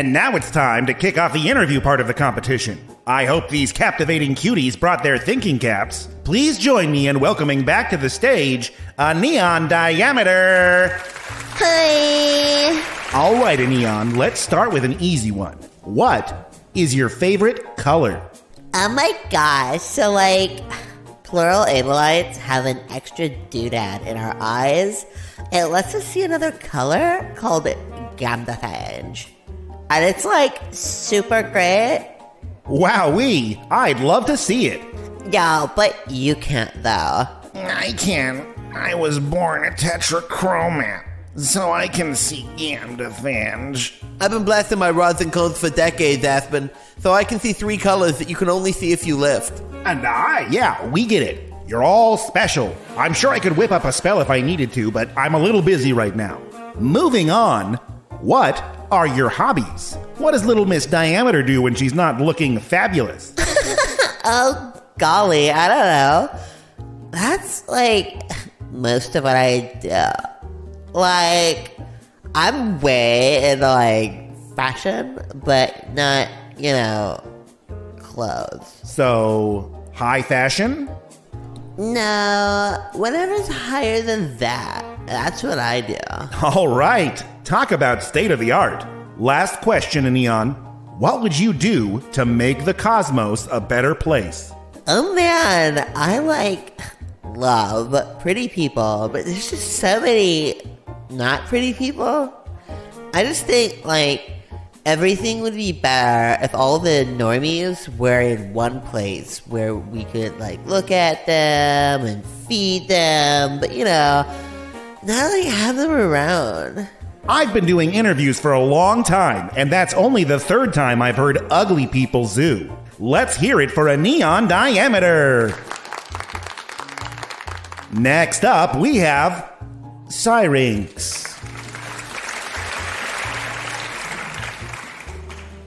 And now it's time to kick off the interview part of the competition. I hope these captivating cuties brought their thinking caps. Please join me in welcoming back to the stage a Neon Diameter. Hi. All right, Neon, let's start with an easy one. What is your favorite color? Oh my gosh, so plural ableites have an extra doodad in our eyes. It lets us see another color called gambaphage. And it's super great. Wowee, I'd love to see it. Yeah, but you can't though. I can. I was born a tetrachromat, so I can see gambaphage. I've been blasting my rods and cones for decades, Aspen, so I can see 3 colors that you can only see if you lift. And yeah, we get it. You're all special. I'm sure I could whip up a spell if I needed to, but I'm a little busy right now. Moving on, what are your hobbies? What does little Miss Diameter do when she's not looking fabulous? Oh, golly, I don't know. That's most of what I do. I'm way into fashion, but not, clothes. So, high fashion? No, whatever's higher than that. That's what I do. All right, talk about state of the art. Last question, Neon. What would you do to make the cosmos a better place? Oh man, I love pretty people, but there's just so many not pretty people. I just think everything would be better if all the normies were in one place where we could look at them and feed them, but not have them around. I've been doing interviews for a long time, and that's only the 3rd time I've heard ugly people zoo. Let's hear it for a Neon Diameter. Next up, we have Syrinx.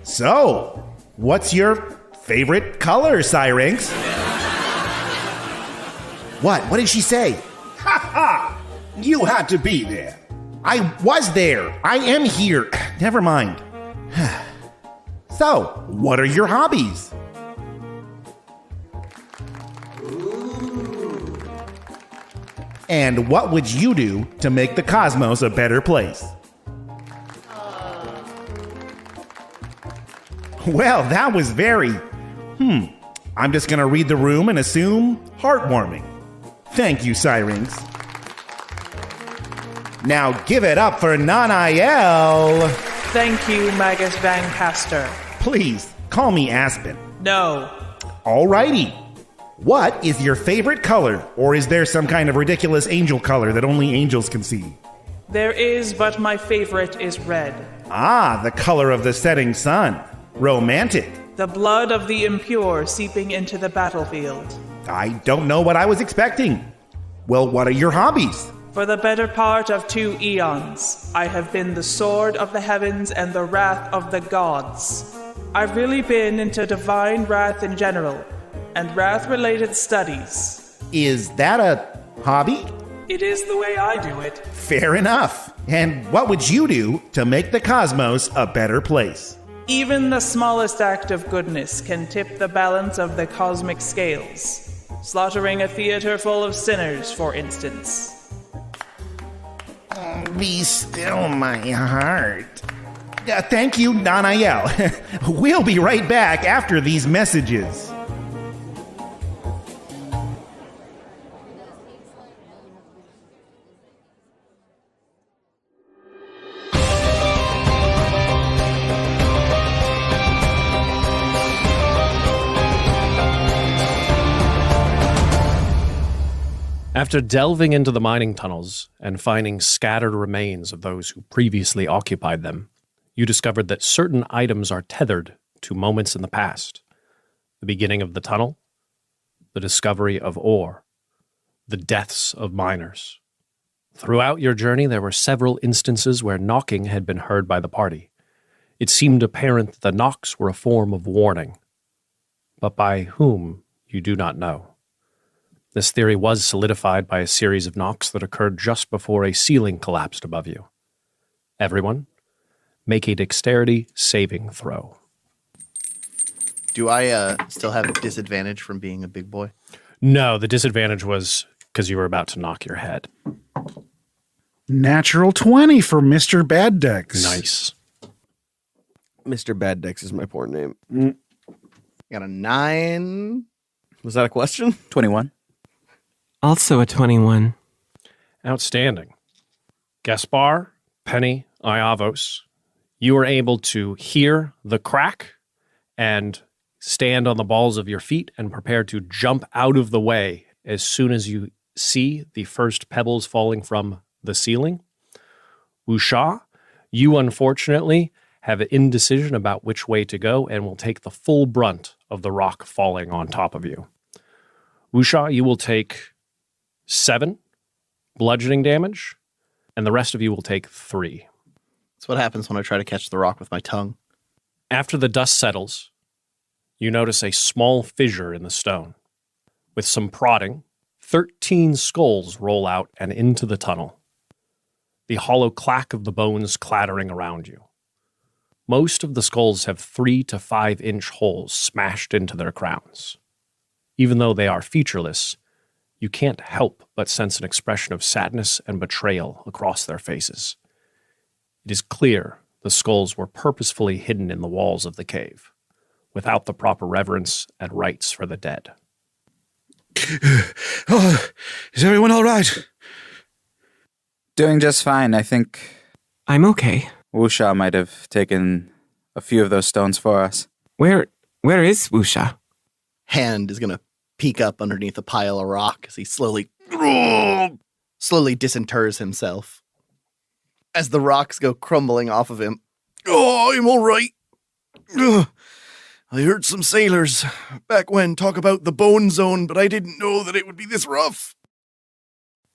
So, what's your favorite color, Syrinx? What did she say? Ha ha! You had to be there. I was there. I am here. Never mind. So, what are your hobbies? And what would you do to make the cosmos a better place? Well, that was very... I'm just gonna read the room and assume heartwarming. Thank you, Syrinx. Now give it up for Nanael. Thank you, Magus Van Caster. Please, call me Aspen. No. Alrighty. What is your favorite color? Or is there some kind of ridiculous angel color that only angels can see? There is, but my favorite is red. Ah, the color of the setting sun. Romantic. The blood of the impure seeping into the battlefield. I don't know what I was expecting. Well, what are your hobbies? For the better part of 2 eons, I have been the sword of the heavens and the wrath of the gods. I've really been into divine wrath in general, and wrath-related studies. Is that a hobby? It is the way I do it. Fair enough. And what would you do to make the cosmos a better place? Even the smallest act of goodness can tip the balance of the cosmic scales. Slaughtering a theater full of sinners, for instance. Be still, my heart. Thank you, Nanael. We'll be right back after these messages. After delving into the mining tunnels and finding scattered remains of those who previously occupied them, you discovered that certain items are tethered to moments in the past. The beginning of the tunnel, the discovery of ore, the deaths of miners. Throughout your journey, there were several instances where knocking had been heard by the party. It seemed apparent that the knocks were a form of warning. But by whom, you do not know. This theory was solidified by a series of knocks that occurred just before a ceiling collapsed above you. Everyone, Make a dexterity saving throw. Do I still have disadvantage from being a big boy? No, the disadvantage was because you were about to knock your head. Natural 20 for Mr. Bad Dex. Nice. Mr. Bad Dex is my porn name. Got a 9. Was that a question? 21. Also a 21. Outstanding. Gaspar, Penny, Iavos, you were able to hear the crack and stand on the balls of your feet and prepare to jump out of the way as soon as you see the first pebbles falling from the ceiling. Wusha, you unfortunately have an indecision about which way to go and will take the full brunt of the rock falling on top of you. Wusha, you will take 7 bludgeoning damage, and the rest of you will take 3. That's what happens when I try to catch the rock with my tongue. After the dust settles, you notice a small fissure in the stone. With some prodding, 13 skulls roll out and into the tunnel, the hollow clack of the bones clattering around you. Most of the skulls have 3 to 5 inch holes smashed into their crowns. Even though they are featureless, you can't help but sense an expression of sadness and betrayal across their faces. It is clear the skulls were purposefully hidden in the walls of the cave, without the proper reverence and rites for the dead. Oh, is everyone all right? Doing just fine. I think I'm okay. Wusha might have taken a few of those stones for us. Where is Wusha? Hand is going to peek up underneath a pile of rock as he slowly disinters himself. As the rocks go crumbling off of him. Oh, I'm all right. I heard some sailors back when talk about the bone zone, but I didn't know that it would be this rough.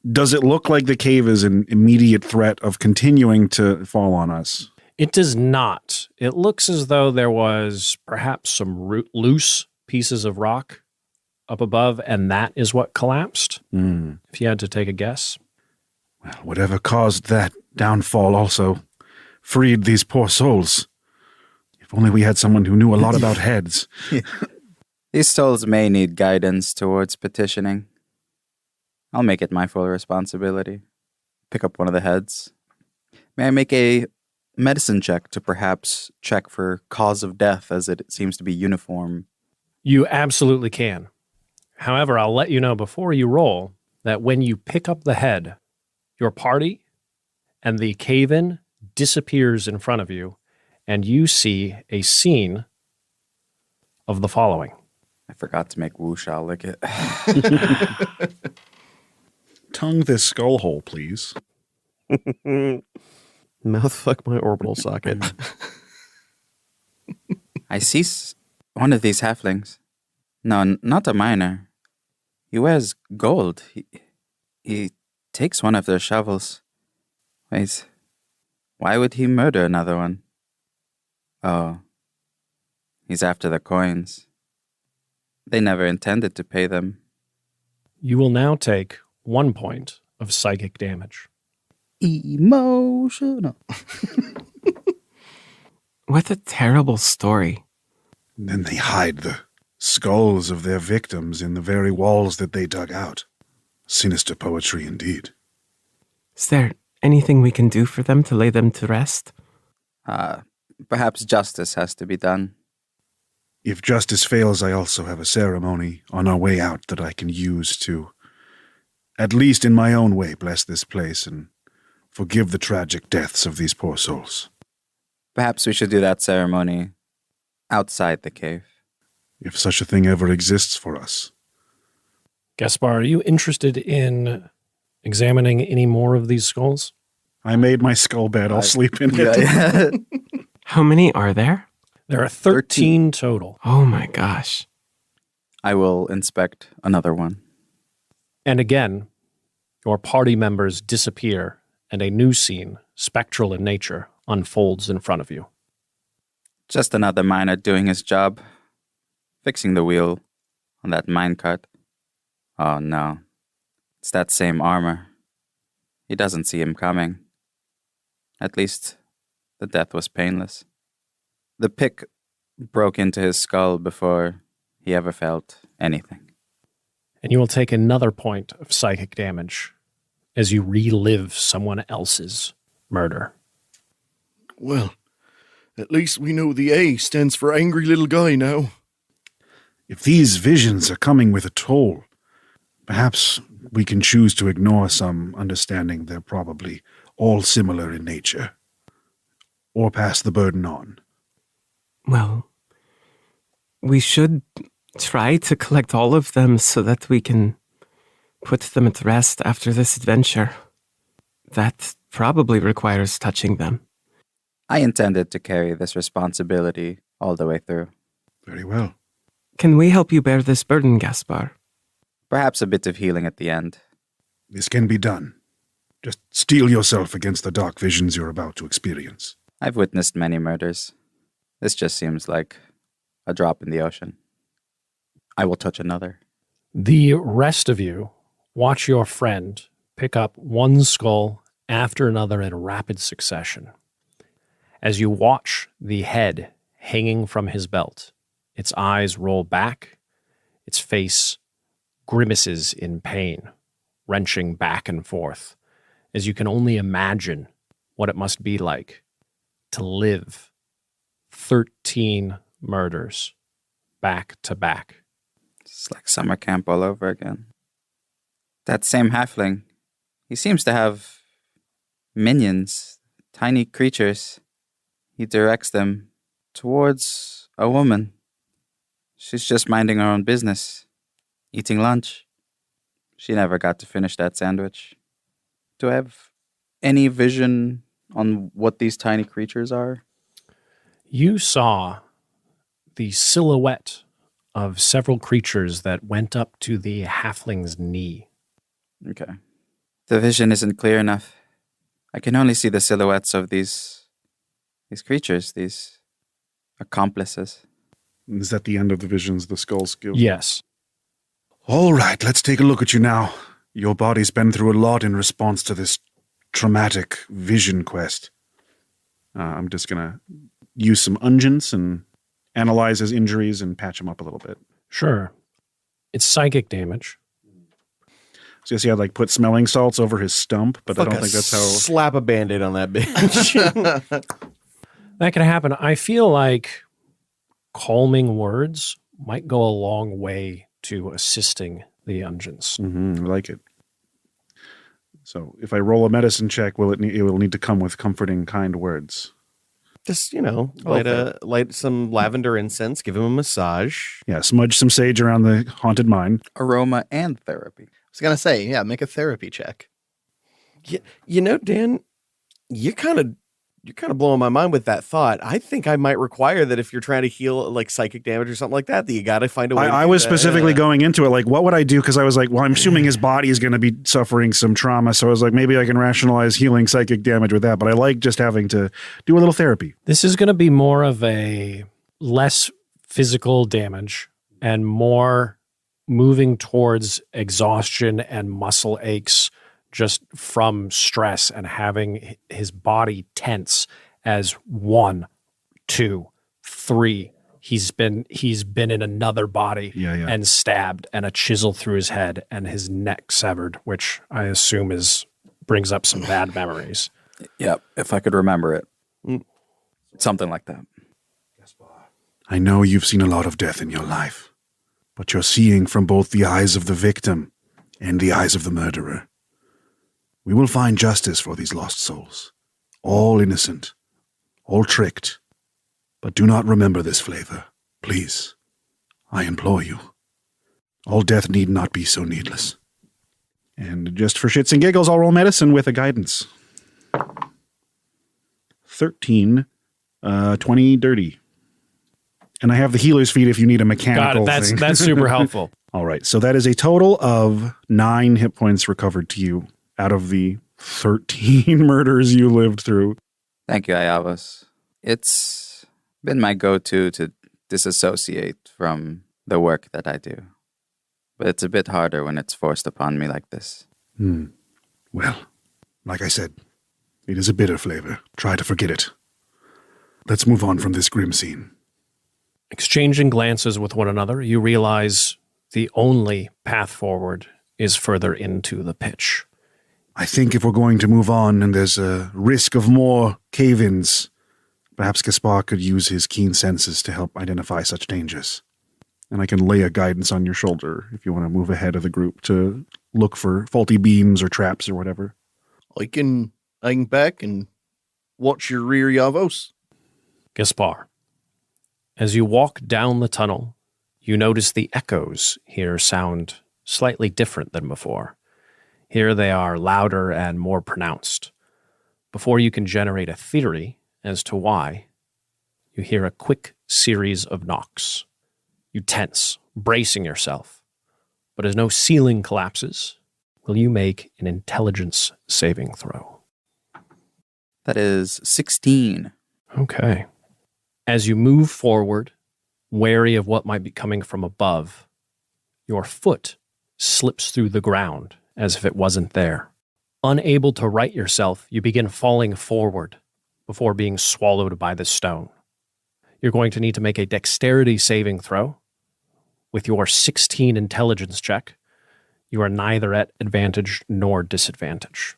Does it look like the cave is an immediate threat of continuing to fall on us? It does not. It looks as though there was perhaps some loose pieces of rock up above, and that is what collapsed. If you had to take a guess. Well, whatever caused that downfall also freed these poor souls. If only we had someone who knew a lot about heads. These souls may need guidance towards petitioning. I'll make it my full responsibility. Pick up one of the heads. May I make a medicine check to perhaps check for cause of death, as it seems to be uniform? You absolutely can. However, I'll let you know before you roll that when you pick up the head, your party and the cave-in disappears in front of you, and you see a scene of the following. I forgot to make Wusha lick it. Tongue this skull hole, please. Mouth fuck my orbital socket. I see one of these halflings. No, not a miner. He wears gold. He takes one of their shovels. Wait, why would he murder another one? Oh, he's after the coins. They never intended to pay them. You will now take 1 point of psychic damage. Emotional. What a terrible story. And then they hide the skulls of their victims in the very walls that they dug out. Sinister poetry indeed. Is there anything we can do for them to lay them to rest? Perhaps justice has to be done. If justice fails, I also have a ceremony on our way out that I can use to, at least in my own way, bless this place and forgive the tragic deaths of these poor souls. Perhaps we should do that ceremony outside the cave. If such a thing ever exists for us. Gaspar, are you interested in examining any more of these skulls? I made my skull bed. I'll sleep in it. How many are there? There are 13 total. Oh my gosh. I will inspect another one. And again, your party members disappear and a new scene, spectral in nature, unfolds in front of you. Just another miner doing his job. Fixing the wheel on that minecart. Oh no. It's that same armor. He doesn't see him coming. At least, the death was painless. The pick broke into his skull before he ever felt anything. And you will take another point of psychic damage as you relive someone else's murder. Well, at least we know the A stands for angry little guy now. If these visions are coming with a toll, perhaps we can choose to ignore some, understanding they're probably all similar in nature, or pass the burden on. Well, we should try to collect all of them so that we can put them at rest after this adventure. That probably requires touching them. I intended to carry this responsibility all the way through. Very well. Can we help you bear this burden, Gaspar? Perhaps a bit of healing at the end. This can be done. Just steel yourself against the dark visions you're about to experience. I've witnessed many murders. This just seems like a drop in the ocean. I will touch another. The rest of you watch your friend pick up one skull after another in rapid succession. As you watch the head hanging from his belt, its eyes roll back, its face grimaces in pain, wrenching back and forth, as you can only imagine what it must be like to live 13 murders back to back. It's like summer camp all over again. That same halfling, he seems to have minions, tiny creatures. He directs them towards a woman. She's just minding her own business, eating lunch. She never got to finish that sandwich. Do I have any vision on what these tiny creatures are? You saw the silhouette of several creatures that went up to the halfling's knee. Okay. The vision isn't clear enough. I can only see the silhouettes of these creatures, these accomplices. Is that the end of the visions the skulls give? Yes. All right, let's take a look at you now. Your body's been through a lot in response to this traumatic vision quest. I'm just going to use some unguents and analyze his injuries and patch him up a little bit. Sure. It's psychic damage. So yes, he had put smelling salts over his stump, but I don't think that's how... Slap a Band-Aid on that bitch. That can happen. I feel like calming words might go a long way to assisting the unguents. I like it. So if I roll a medicine check, it will need to come with comforting, kind words. Just, light some lavender incense, give him a massage. Yeah, smudge some sage around the haunted mine. Aroma and therapy. I was going to say, yeah, make a therapy check. Dan, you're kind of blowing my mind with that thought. I think I might require that if you're trying to heal psychic damage or something like that you got to find a way. I was specifically going into it what would I do? Because I was like, well, I'm assuming his body is going to be suffering some trauma. So I was like, maybe I can rationalize healing psychic damage with that. But I like just having to do a little therapy. This is going to be more of a less physical damage and more moving towards exhaustion and muscle aches just from stress and having his body tense as 1, 2, 3. He's been in another body and stabbed, and a chisel through his head and his neck severed, which I assume brings up some bad memories. Yep, if I could remember it. Something like that. I know you've seen a lot of death in your life, but you're seeing from both the eyes of the victim and the eyes of the murderer. We will find justice for these lost souls. All innocent, all tricked. But do not remember this flavor. Please, I implore you. All death need not be so needless. And just for shits and giggles, I'll roll medicine with a guidance. 13, 20 dirty. And I have the healer's feat if you need a mechanical thing. That's super helpful. All right, so that is a total of 9 hit points recovered to you out of the 13 murders you lived through. Thank you, Ayavas. It's been my go-to to disassociate from the work that I do. But it's a bit harder when it's forced upon me like this. Well, like I said, it is a bitter flavor. Try to forget it. Let's move on from this grim scene. Exchanging glances with one another, you realize the only path forward is further into the pitch. I think if we're going to move on and there's a risk of more cave-ins, perhaps Gaspar could use his keen senses to help identify such dangers. And I can lay a guidance on your shoulder if you want to move ahead of the group to look for faulty beams or traps or whatever. I can hang back and watch your rear, Yavos. Gaspar, as you walk down the tunnel, you notice the echoes here sound slightly different than before. Here they are louder and more pronounced. Before you can generate a theory as to why, you hear a quick series of knocks. You tense, bracing yourself. But as no ceiling collapses, will you make an intelligence saving throw? That is 16. Okay. As you move forward, wary of what might be coming from above, your foot slips through the ground as if it wasn't there. Unable to right yourself, you begin falling forward before being swallowed by the stone. You're going to need to make a dexterity saving throw. With your 16 intelligence check, you are neither at advantage nor disadvantage.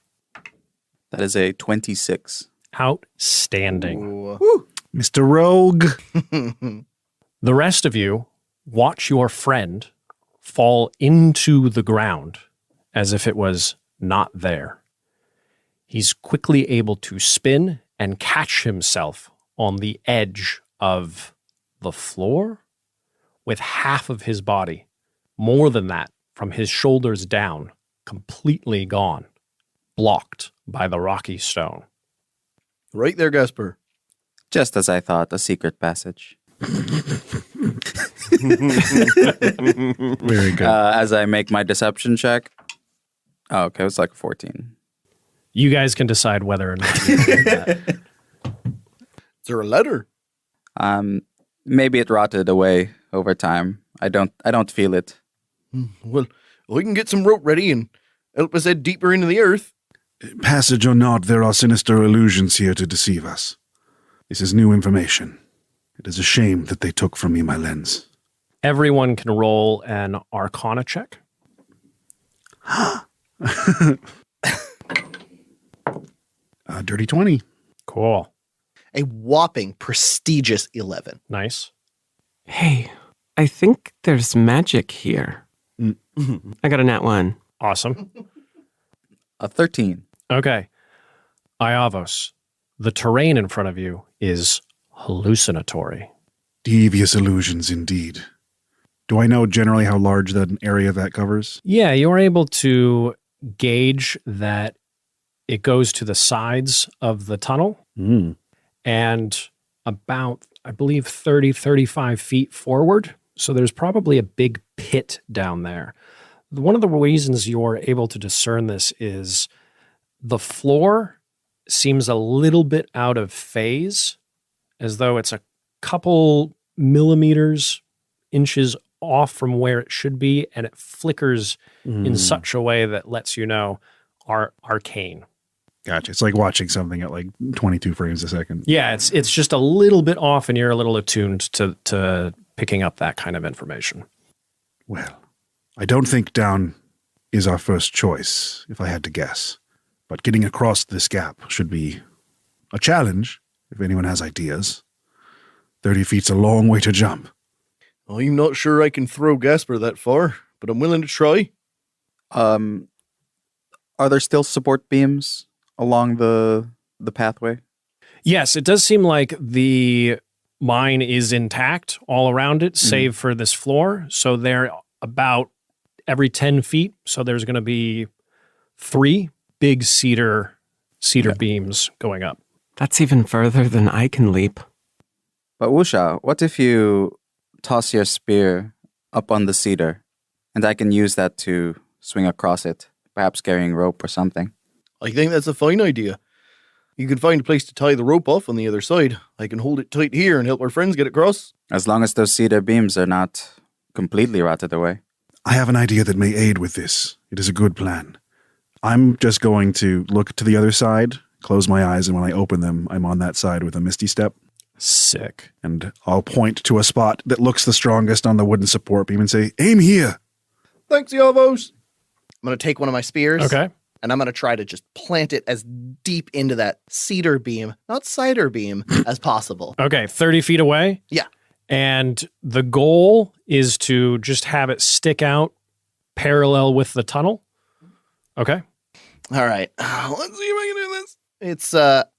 That is a 26. Outstanding. Woo. Mr. Rogue. The rest of you watch your friend fall into the ground as if it was not there. He's quickly able to spin and catch himself on the edge of the floor with half of his body, more than that, from his shoulders down, completely gone, blocked by the rocky stone. Right there, Gaspar. Just as I thought, a secret passage. Very good. As I make my deception check. Oh, okay, it was like a 14. You guys can decide whether or not you do that. Is there a letter? Maybe it rotted away over time. I don't feel it. Well, we can get some rope ready and help us head deeper into the earth. Passage or not, there are sinister illusions here to deceive us. This is new information. It is a shame that they took from me my lens. Everyone can roll an Arcana check. Dirty 20. Cool. A whopping prestigious 11. Nice. Hey, I think there's magic here. I got a nat 1. Awesome. A 13. Okay. Iavos, the terrain in front of you is hallucinatory. Devious illusions indeed. Do I know generally how large that area that covers? Yeah, you're able to gauge that it goes to the sides of the tunnel and about, I believe, 30, 35 feet forward. So there's probably a big pit down there. One of the reasons you're able to discern this is the floor seems a little bit out of phase, as though it's a couple millimeters, inches off from where it should be, and it flickers in such a way that lets you know arcane. Gotcha. It's like watching something at like 22 frames a second. Yeah, it's just a little bit off, and you're a little attuned to picking up that kind of information. Well, I don't think down is our first choice, if I had to guess. But getting across this gap should be a challenge, if anyone has ideas. 30 feet's a long way to jump. I'm not sure I can throw Gaspar that far, but I'm willing to try. Are there still support beams along the pathway? Yes, it does seem like the mine is intact all around it, save for this floor. So they're about every 10 feet. So there's going to be 3 big cedar beams going up. That's even further than I can leap. But Wusha, what if you toss your spear up on the cedar, and I can use that to swing across it, perhaps carrying rope or something? I think that's a fine idea. You could find a place to tie the rope off on the other side. I can hold it tight here and help our friends get across. As long as those cedar beams are not completely rotted away. I have an idea that may aid with this. It is a good plan. I'm just going to look to the other side, close my eyes, and when I open them, I'm on that side with a misty step. Sick. And I'll point to a spot that looks the strongest on the wooden support beam and say, aim here. Thanks, Yavos. I'm going to take one of my spears. Okay. And I'm going to try to just plant it as deep into that cedar beam, not cider beam, as possible. Okay, 30 feet away? Yeah. And the goal is to just have it stick out parallel with the tunnel? Okay. All right. Let's see if I can do this. It's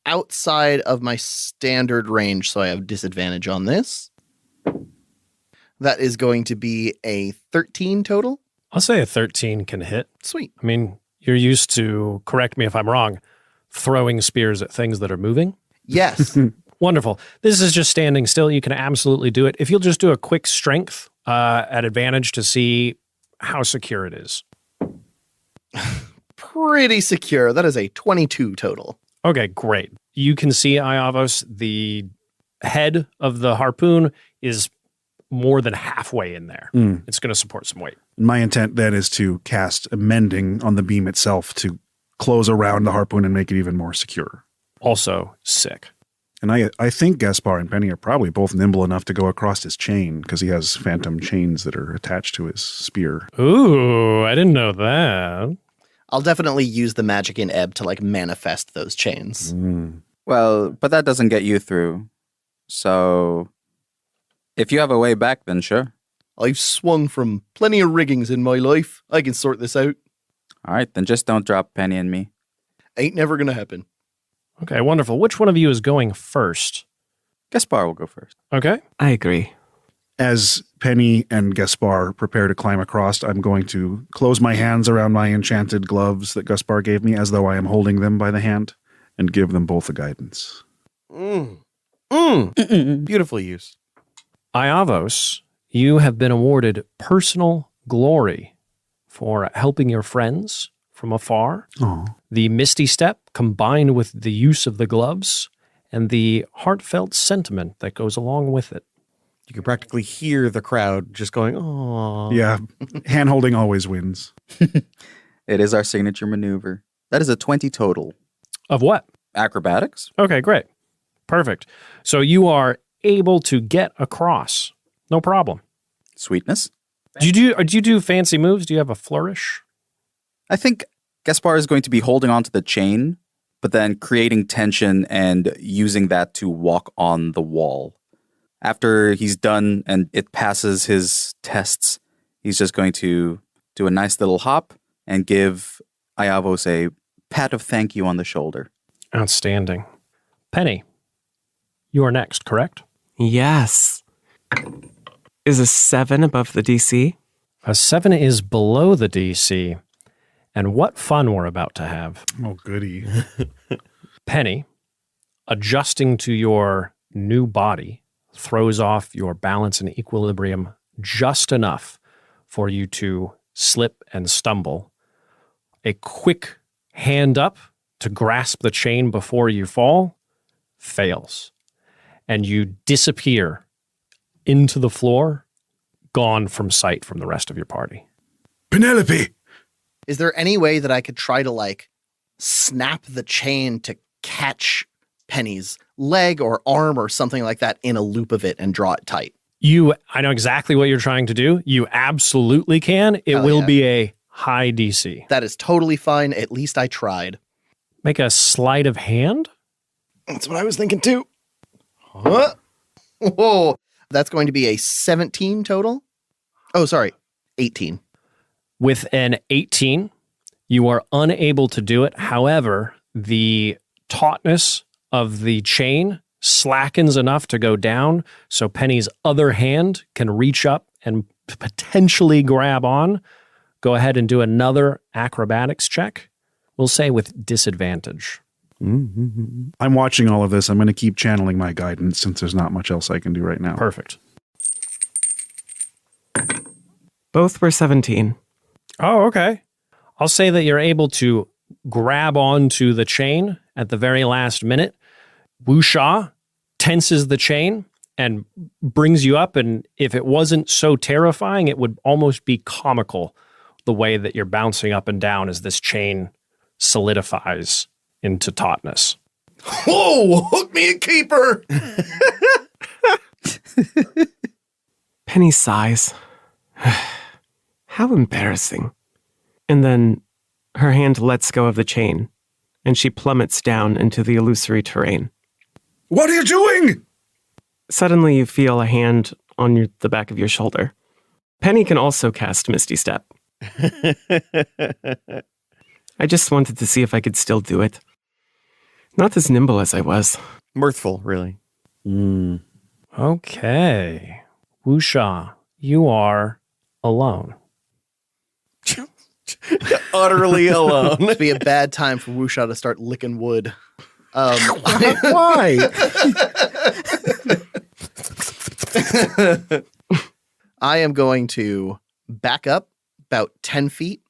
outside of my standard range, so I have disadvantage on this. That is going to be a 13 total. I'll say a 13 can hit. Sweet. I mean, you're used to, correct me if I'm wrong, throwing spears at things that are moving. Yes. Wonderful. This is just standing still. You can absolutely do it. If you'll just do a quick strength at advantage to see how secure it is. Pretty secure. That is a 22 total. Okay, great. You can see, Iavos, the head of the harpoon is more than halfway in there. It's going to support some weight. My intent then is to cast a mending on the beam itself to close around the harpoon and make it even more secure. Also sick. And I think Gaspar and Penny are probably both nimble enough to go across his chain because he has phantom chains that are attached to his spear. Ooh, I didn't know that. I'll definitely use the magic in Ebb to like manifest those chains. Well, but that doesn't get you through. So if you have a way back, then sure. I've swung from plenty of riggings in my life. I can sort this out. All right, then just don't drop Penny and me. Ain't never gonna happen. Okay, wonderful. Which one of you is going first? Gaspar will go first. Okay. I agree. As Penny and Gaspar prepare to climb across, I'm going to close my hands around my enchanted gloves that Gaspar gave me as though I am holding them by the hand and give them both a guidance. Beautiful use. Iavos, you have been awarded personal glory for helping your friends from afar. Oh. The Misty Step combined with the use of the gloves and the heartfelt sentiment that goes along with it. You can practically hear the crowd just going, oh. Yeah, hand holding always wins. It is our signature maneuver. That is a 20 total. Of what? Acrobatics. Okay, great. Perfect. So you are able to get across. No problem. Sweetness. Do you do fancy moves? Do you have a flourish? I think Gaspar is going to be holding onto the chain, but then creating tension and using that to walk on the wall. After he's done and it passes his tests, he's just going to do a nice little hop and give Iavos a pat of thank you on the shoulder. Outstanding. Penny, you are next, correct? Yes. Is a 7 above the DC? A 7 is below the DC. And what fun we're about to have. Oh, goody. Penny, adjusting to your new body, throws off your balance and equilibrium just enough for you to slip and stumble. A quick hand up to grasp the chain before you fall fails. And you disappear into the floor, gone from sight from the rest of your party. Penelope! Is there any way that I could try to like snap the chain to catch Penny's leg or arm or something like that in a loop of it and draw it tight? I know exactly what you're trying to do. You absolutely can. It will be a high DC. That is totally fine. At least I tried. Make a sleight of hand? That's what I was thinking too. Huh? Whoa. That's going to be a 17 total. Oh, sorry. 18. With an 18, you are unable to do it. However, the tautness of the chain slackens enough to go down, so Penny's other hand can reach up and potentially grab on. Go ahead and do another acrobatics check. We'll say with disadvantage. I'm watching all of this. I'm going to keep channeling my guidance since there's not much else I can do right now. Perfect. Both were 17. Oh, okay. I'll say that you're able to grab onto the chain at the very last minute. Wuxia tenses the chain and brings you up, and if it wasn't so terrifying, it would almost be comical the way that you're bouncing up and down as this chain solidifies into tautness. Whoa, hook me a keeper. Penny sighs. How embarrassing. And then her hand lets go of the chain, and she plummets down into the illusory terrain. What are you doing? Suddenly, you feel a hand on the back of your shoulder. Penny can also cast Misty Step. I just wanted to see if I could still do it. Not as nimble as I was. Mirthful, really. Okay. Wusha, you are alone. Utterly alone. It'd be a bad time for Wusha to start licking wood. Why? I am going to back up about 10 feet.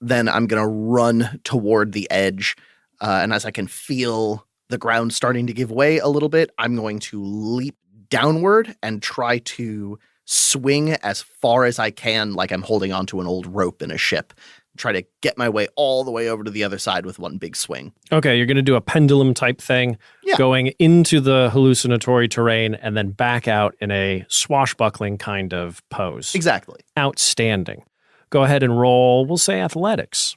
Then I'm going to run toward the edge. And as I can feel the ground starting to give way a little bit, I'm going to leap downward and try to swing as far as I can, like I'm holding onto an old rope in a ship. Try to get my way all the way over to the other side with one big swing. Okay, you're going to do a pendulum type thing, going into the hallucinatory terrain and then back out in a swashbuckling kind of pose. Exactly. Outstanding. Go ahead and roll, we'll say athletics.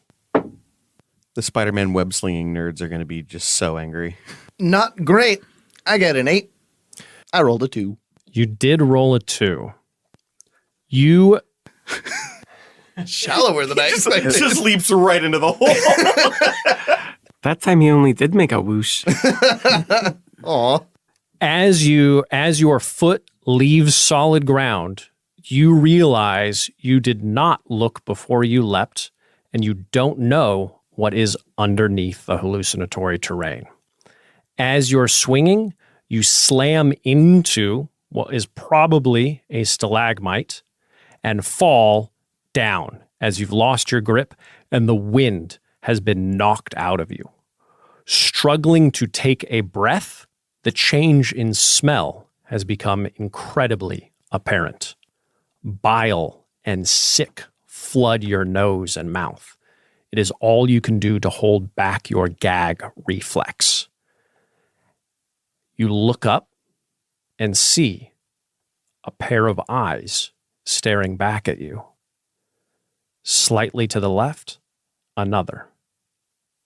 The Spider-Man web-slinging nerds are going to be just so angry. Not great. I get an 8. I rolled a 2. You did roll a 2. You... Shallower than I expected. Just leaps right into the hole. That time he only did make a whoosh. Aw. As your foot leaves solid ground, you realize you did not look before you leapt, and you don't know what is underneath the hallucinatory terrain. As you're swinging, you slam into what is probably a stalagmite and fall down as you've lost your grip and the wind has been knocked out of you. Struggling to take a breath, the change in smell has become incredibly apparent. Bile and sick flood your nose and mouth. It is all you can do to hold back your gag reflex. You look up and see a pair of eyes staring back at you. Slightly to the left, another.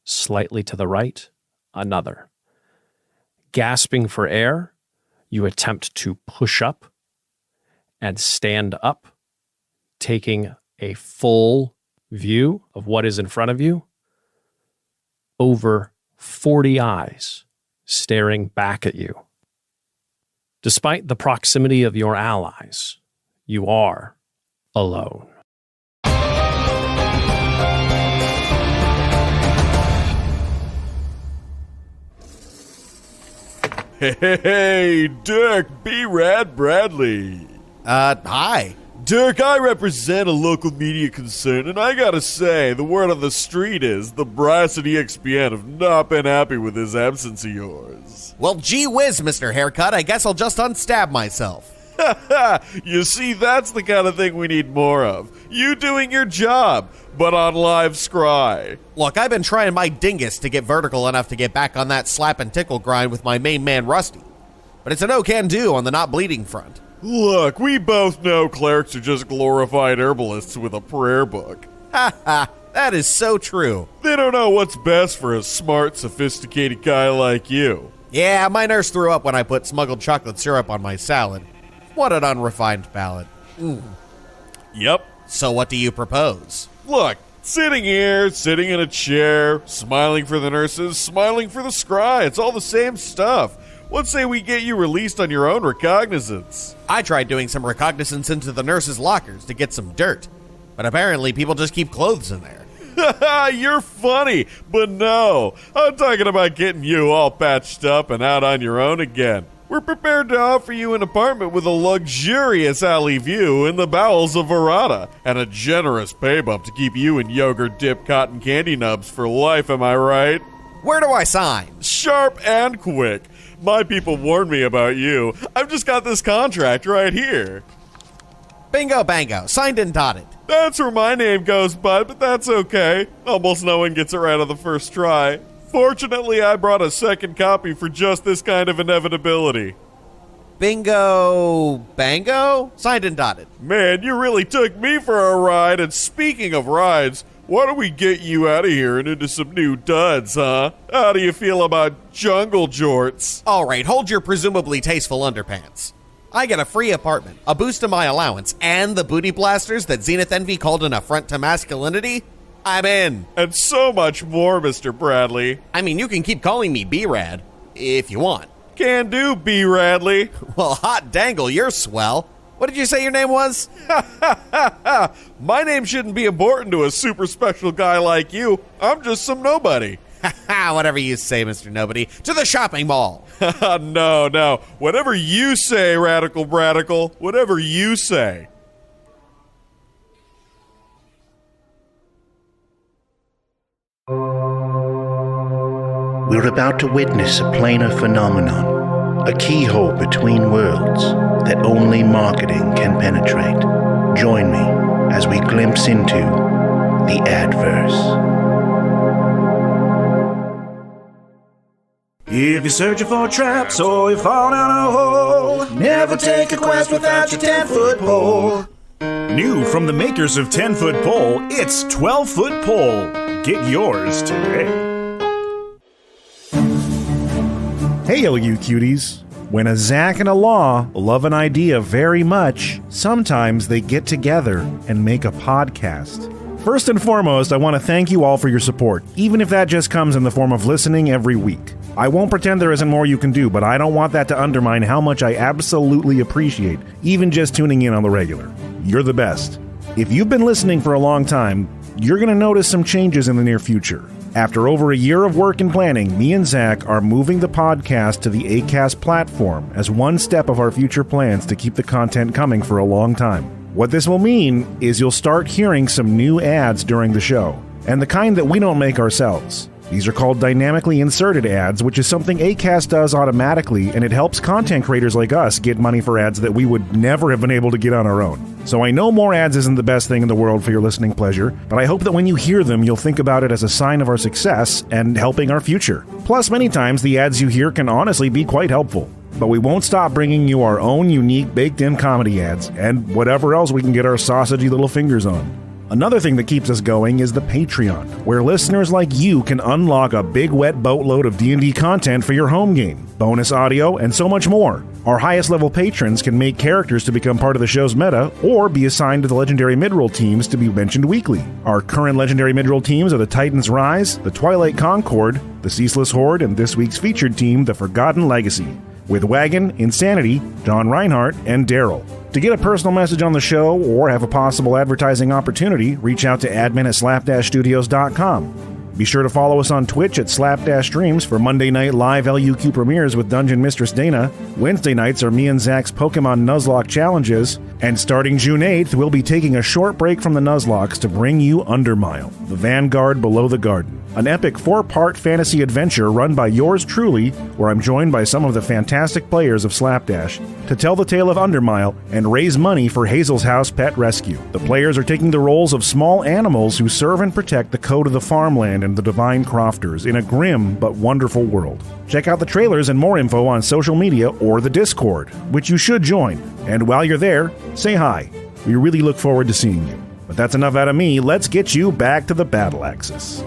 Slightly to the right, another. Gasping for air, you attempt to push up and stand up, taking a full view of what is in front of you. Over 40 eyes staring back at you. Despite the proximity of your allies, you are alone. Hey, Dirk, B-Rad Bradley. Hi. Dirk, I represent a local media concern, and I gotta say, the word on the street is the brass at EXPN have not been happy with this absence of yours. Well, gee whiz, Mr. Haircut, I guess I'll just unstab myself. You see, that's the kind of thing we need more of. You doing your job, but on live scry. Look, I've been trying my dingus to get vertical enough to get back on that slap and tickle grind with my main man, Rusty. But it's a no-can-do on the not bleeding front. Look, we both know clerics are just glorified herbalists with a prayer book. Ha ha, that is so true. They don't know what's best for a smart, sophisticated guy like you. Yeah, my nurse threw up when I put smuggled chocolate syrup on my salad. What an unrefined palate. Yep. So what do you propose? Look, sitting here, sitting in a chair, smiling for the nurses, smiling for the scry, it's all the same stuff. Let's say we get you released on your own recognizance. I tried doing some recognizance into the nurses' lockers to get some dirt, but apparently people just keep clothes in there. You're funny, but no. I'm talking about getting you all patched up and out on your own again. We're prepared to offer you an apartment with a luxurious alley view in the bowels of Verada and a generous pay bump to keep you in yogurt-dipped cotton candy nubs for life, am I right? Where do I sign? Sharp and quick. My people warned me about you. I've just got this contract right here. Bingo bango, signed and dotted. That's where my name goes, bud, but that's okay. Almost no one gets it right on the first try. Fortunately, I brought a second copy for just this kind of inevitability. bingo, bango? Signed and dotted. Man, you really took me for a ride. And speaking of rides, why don't we get you out of here and into some new duds, huh? How do you feel about jungle jorts? All right, hold your presumably tasteful underpants. I get a free apartment, a boost to my allowance, and the booty blasters that Zenith Envy called an affront to masculinity? I'm in. And so much more, Mr. Bradley. I mean, you can keep calling me B-Rad, if you want. Can do, B. Radley. Well, hot dangle, you're swell. What did you say your name was? My name shouldn't be important to a super special guy like you. I'm just some nobody. Whatever you say, Mr. Nobody. To the shopping mall. No. Whatever you say, Radical Bradical. Whatever you say. We're about to witness a planar phenomenon, a keyhole between worlds that only marketing can penetrate. Join me as we glimpse into the adverse. If you're searching for traps or you fall down a hole, never take a quest without your 10-foot pole. New from the makers of 10-Foot Pole, it's 12-Foot Pole. Get yours today. Hey, LU cuties. When a Zach and a Law love an idea very much, sometimes they get together and make a podcast. First and foremost, I want to thank you all for your support, even if that just comes in the form of listening every week. I won't pretend there isn't more you can do, but I don't want that to undermine how much I absolutely appreciate even just tuning in on the regular. You're the best. If you've been listening for a long time, you're going to notice some changes in the near future. After over a year of work and planning, me and Zach are moving the podcast to the Acast platform as one step of our future plans to keep the content coming for a long time. What this will mean is you'll start hearing some new ads during the show, and the kind that we don't make ourselves. These are called dynamically inserted ads, which is something Acast does automatically, and it helps content creators like us get money for ads that we would never have been able to get on our own. So I know more ads isn't the best thing in the world for your listening pleasure, but I hope that when you hear them, you'll think about it as a sign of our success and helping our future. Plus, many times the ads you hear can honestly be quite helpful. But we won't stop bringing you our own unique baked-in comedy ads, and whatever else we can get our sausagey little fingers on. Another thing that keeps us going is the Patreon, where listeners like you can unlock a big wet boatload of D&D content for your home game, bonus audio, and so much more. Our highest level patrons can make characters to become part of the show's meta, or be assigned to the legendary midroll teams to be mentioned weekly. Our current legendary midroll teams are the Titans Rise, the Twilight Concord, the Ceaseless Horde, and this week's featured team, the Forgotten Legacy, with Wagon, Insanity, John Reinhardt, and Daryl. To get a personal message on the show or have a possible advertising opportunity, reach out to admin at slapdashstudios.com. Be sure to follow us on Twitch at slapdash streams for Monday night live LUQ premieres with Dungeon Mistress Dana. Wednesday nights are me and Zach's Pokemon Nuzlocke challenges. And starting June 8th, we'll be taking a short break from the Nuzlocks to bring you Undermile, the Vanguard Below the Garden, an epic 4-part fantasy adventure run by yours truly, where I'm joined by some of the fantastic players of Slapdash to tell the tale of Undermile and raise money for Hazel's House Pet Rescue. The players are taking the roles of small animals who serve and protect the code of the farmland and the divine crofters in a grim but wonderful world. Check out the trailers and more info on social media or the Discord, which you should join. And while you're there, say hi. We really look forward to seeing you. But that's enough out of me. Let's get you back to the battle axis.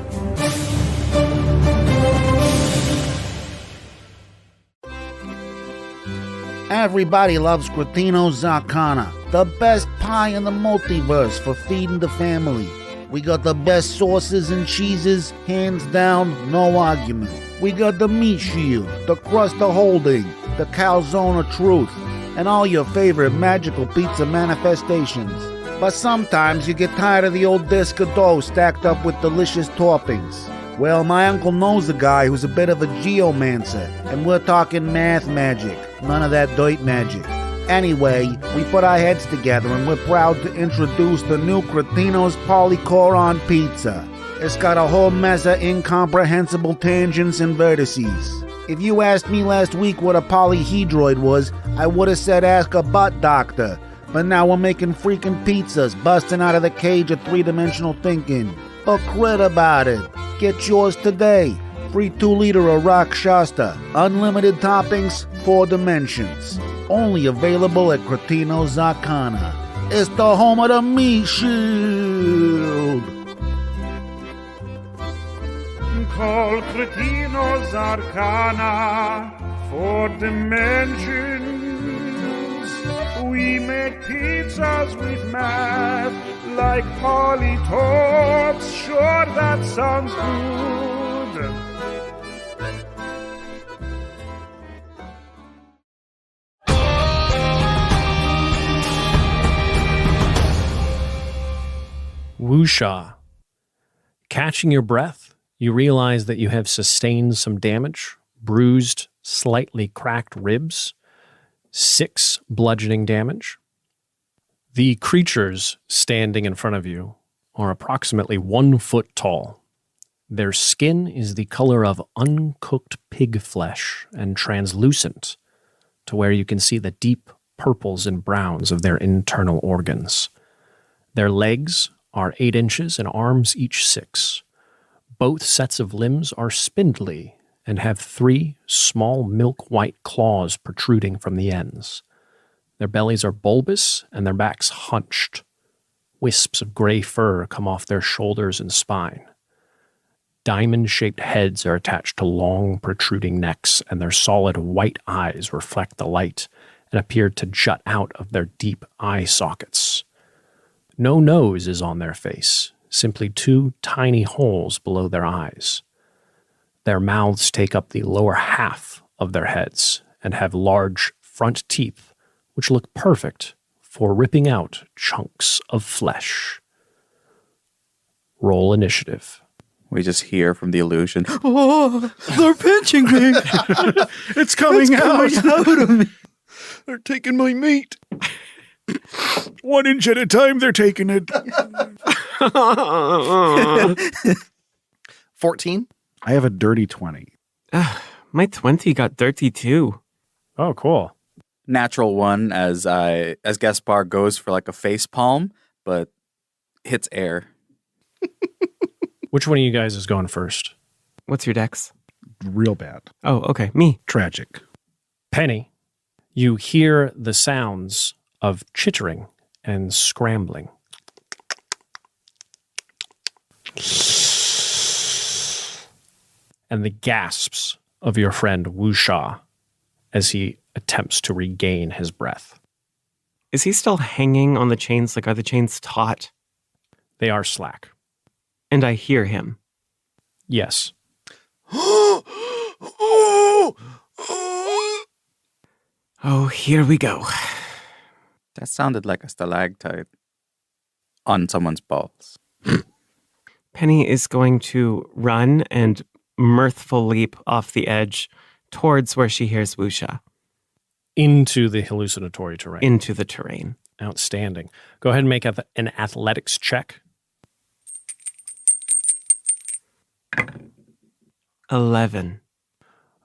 Everybody loves Cretino's Zacana, the best pie in the multiverse for feeding the family. We got the best sauces and cheeses, hands down, no argument. We got the meat shield, the crust of holding, the calzone of truth, and all your favorite magical pizza manifestations. But sometimes you get tired of the old disc of dough stacked up with delicious toppings. Well, my uncle knows a guy who's a bit of a geomancer, and we're talking math magic, none of that dirt magic. Anyway, we put our heads together and we're proud to introduce the new Cretino's Polychoron Pizza. It's got a whole mess of incomprehensible tangents and vertices. If you asked me last week what a polyhedroid was, I would have said ask a butt doctor. But now we're making freaking pizzas, busting out of the cage of three-dimensional thinking. But crit about it. Get yours today. Free 2-liter of Rock Shasta. Unlimited toppings, 4 dimensions. Only available at Cretino's Arcana. It's the home of the meat shield. Call Cretino's Arcana for dimensions. We make pizzas with math like polytops. Sure, that sounds good. Woosha. Catching your breath, you realize that you have sustained some damage, bruised, slightly cracked ribs, 6 bludgeoning damage. The creatures standing in front of you are approximately 1 foot tall. Their skin is the color of uncooked pig flesh and translucent to where you can see the deep purples and browns of their internal organs. Their legs are 8 inches and arms each 6. Both sets of limbs are spindly and have 3 small milk-white claws protruding from the ends. Their bellies are bulbous and their backs hunched. Wisps of gray fur come off their shoulders and spine. Diamond-shaped heads are attached to long, protruding necks, and their solid white eyes reflect the light and appear to jut out of their deep eye sockets. No nose is on their face, simply 2 tiny holes below their eyes. Their mouths take up the lower half of their heads and have large front teeth, which look perfect for ripping out chunks of flesh. Roll initiative. We just hear from the illusion. Oh, they're pinching me. It's coming out of me. They're taking my meat. 1 inch at a time, they're taking it. 14. I have a dirty 20. My 20 got dirty too. Oh, cool. Natural 1 as Gaspar goes for like a face palm, but hits air. Which one of you guys is going first? What's your dex? Real bad. Oh, okay. Me. Tragic. Penny, you hear the sounds of chittering and scrambling. And the gasps of your friend Woosha as he attempts to regain his breath. Is he still hanging on the chains? Like, are the chains taut? They are slack. And I hear him. Yes. Oh, here we go. That sounded like a stalactite on someone's balls. Penny is going to run and mirthful leap off the edge towards where she hears Woosha. Into the hallucinatory terrain. Into the terrain. Outstanding. Go ahead and make an athletics check. 11.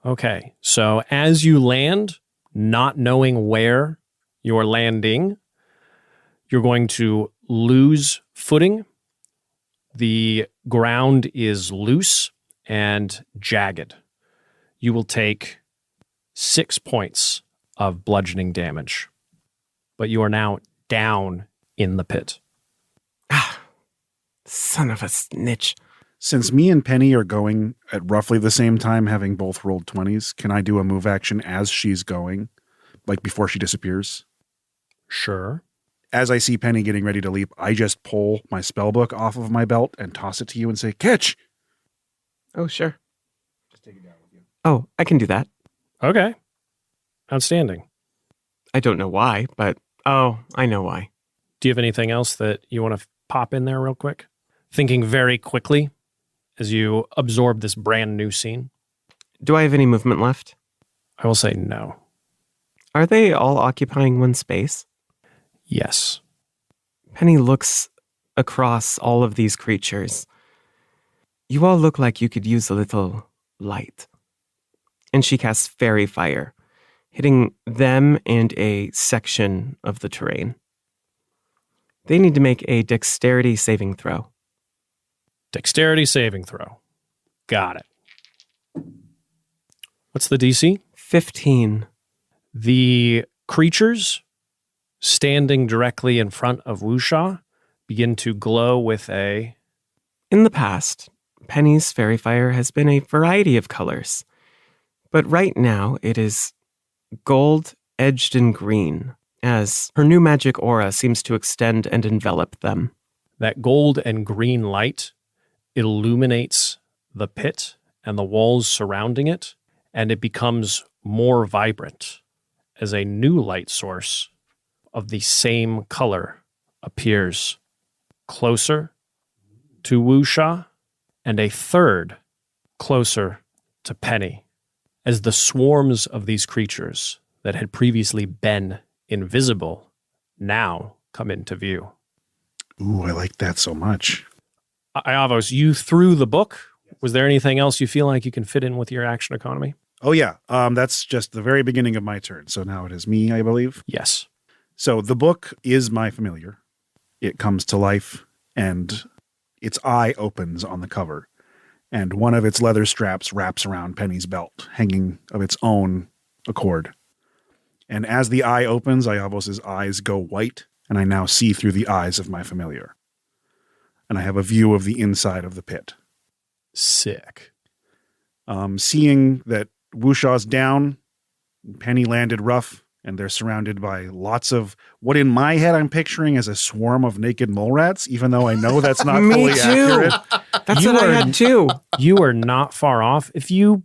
Okay, so as you land, not knowing where you're landing, you're going to lose footing. The ground is loose and jagged. You will take 6 points of bludgeoning damage, but you are now down in the pit. Son of a snitch. Since me and Penny are going at roughly the same time, having both rolled 20s, can I do a move action as she's going, like before she disappears? Sure. As I see Penny getting ready to leap, I just pull my spell book off of my belt and toss it to you and say, catch! Oh, sure. Just take it down with you. Oh, I can do that. Okay. Outstanding. I don't know why, but I know why. Do you have anything else that you want to pop in there real quick? Thinking very quickly as you absorb this brand new scene. Do I have any movement left? I will say no. Are they all occupying one space? Yes. Penny looks across all of these creatures. You all look like you could use a little light. And she casts fairy fire, hitting them and a section of the terrain. They need to make a dexterity saving throw. Dexterity saving throw. Got it. What's the DC? 15. The creatures standing directly in front of Wusha begin to glow with a... In the past, Penny's fairy fire has been a variety of colors, but right now it is gold edged in green, as her new magic aura seems to extend and envelop them. That gold and green light illuminates the pit and the walls surrounding it, and it becomes more vibrant as a new light source of the same color appears closer to Wusha, and a third closer to Penny, as the swarms of these creatures that had previously been invisible now come into view. Ooh, I like that so much. Iavos, you threw the book. Was there anything else you feel like you can fit in with your action economy? Oh, yeah. That's just the very beginning of my turn. So now it is me, I believe. Yes. So the book is my familiar. It comes to life, and its eye opens on the cover, and one of its leather straps wraps around Penny's belt, hanging of its own accord. And as the eye opens, Iavos' eyes go white, and I now see through the eyes of my familiar. And I have a view of the inside of the pit. Sick. Seeing that Wusha's down, Penny landed rough, and they're surrounded by lots of what in my head I'm picturing as a swarm of naked mole rats, even though I know that's not fully accurate. That's what I had too. You are not far off. If you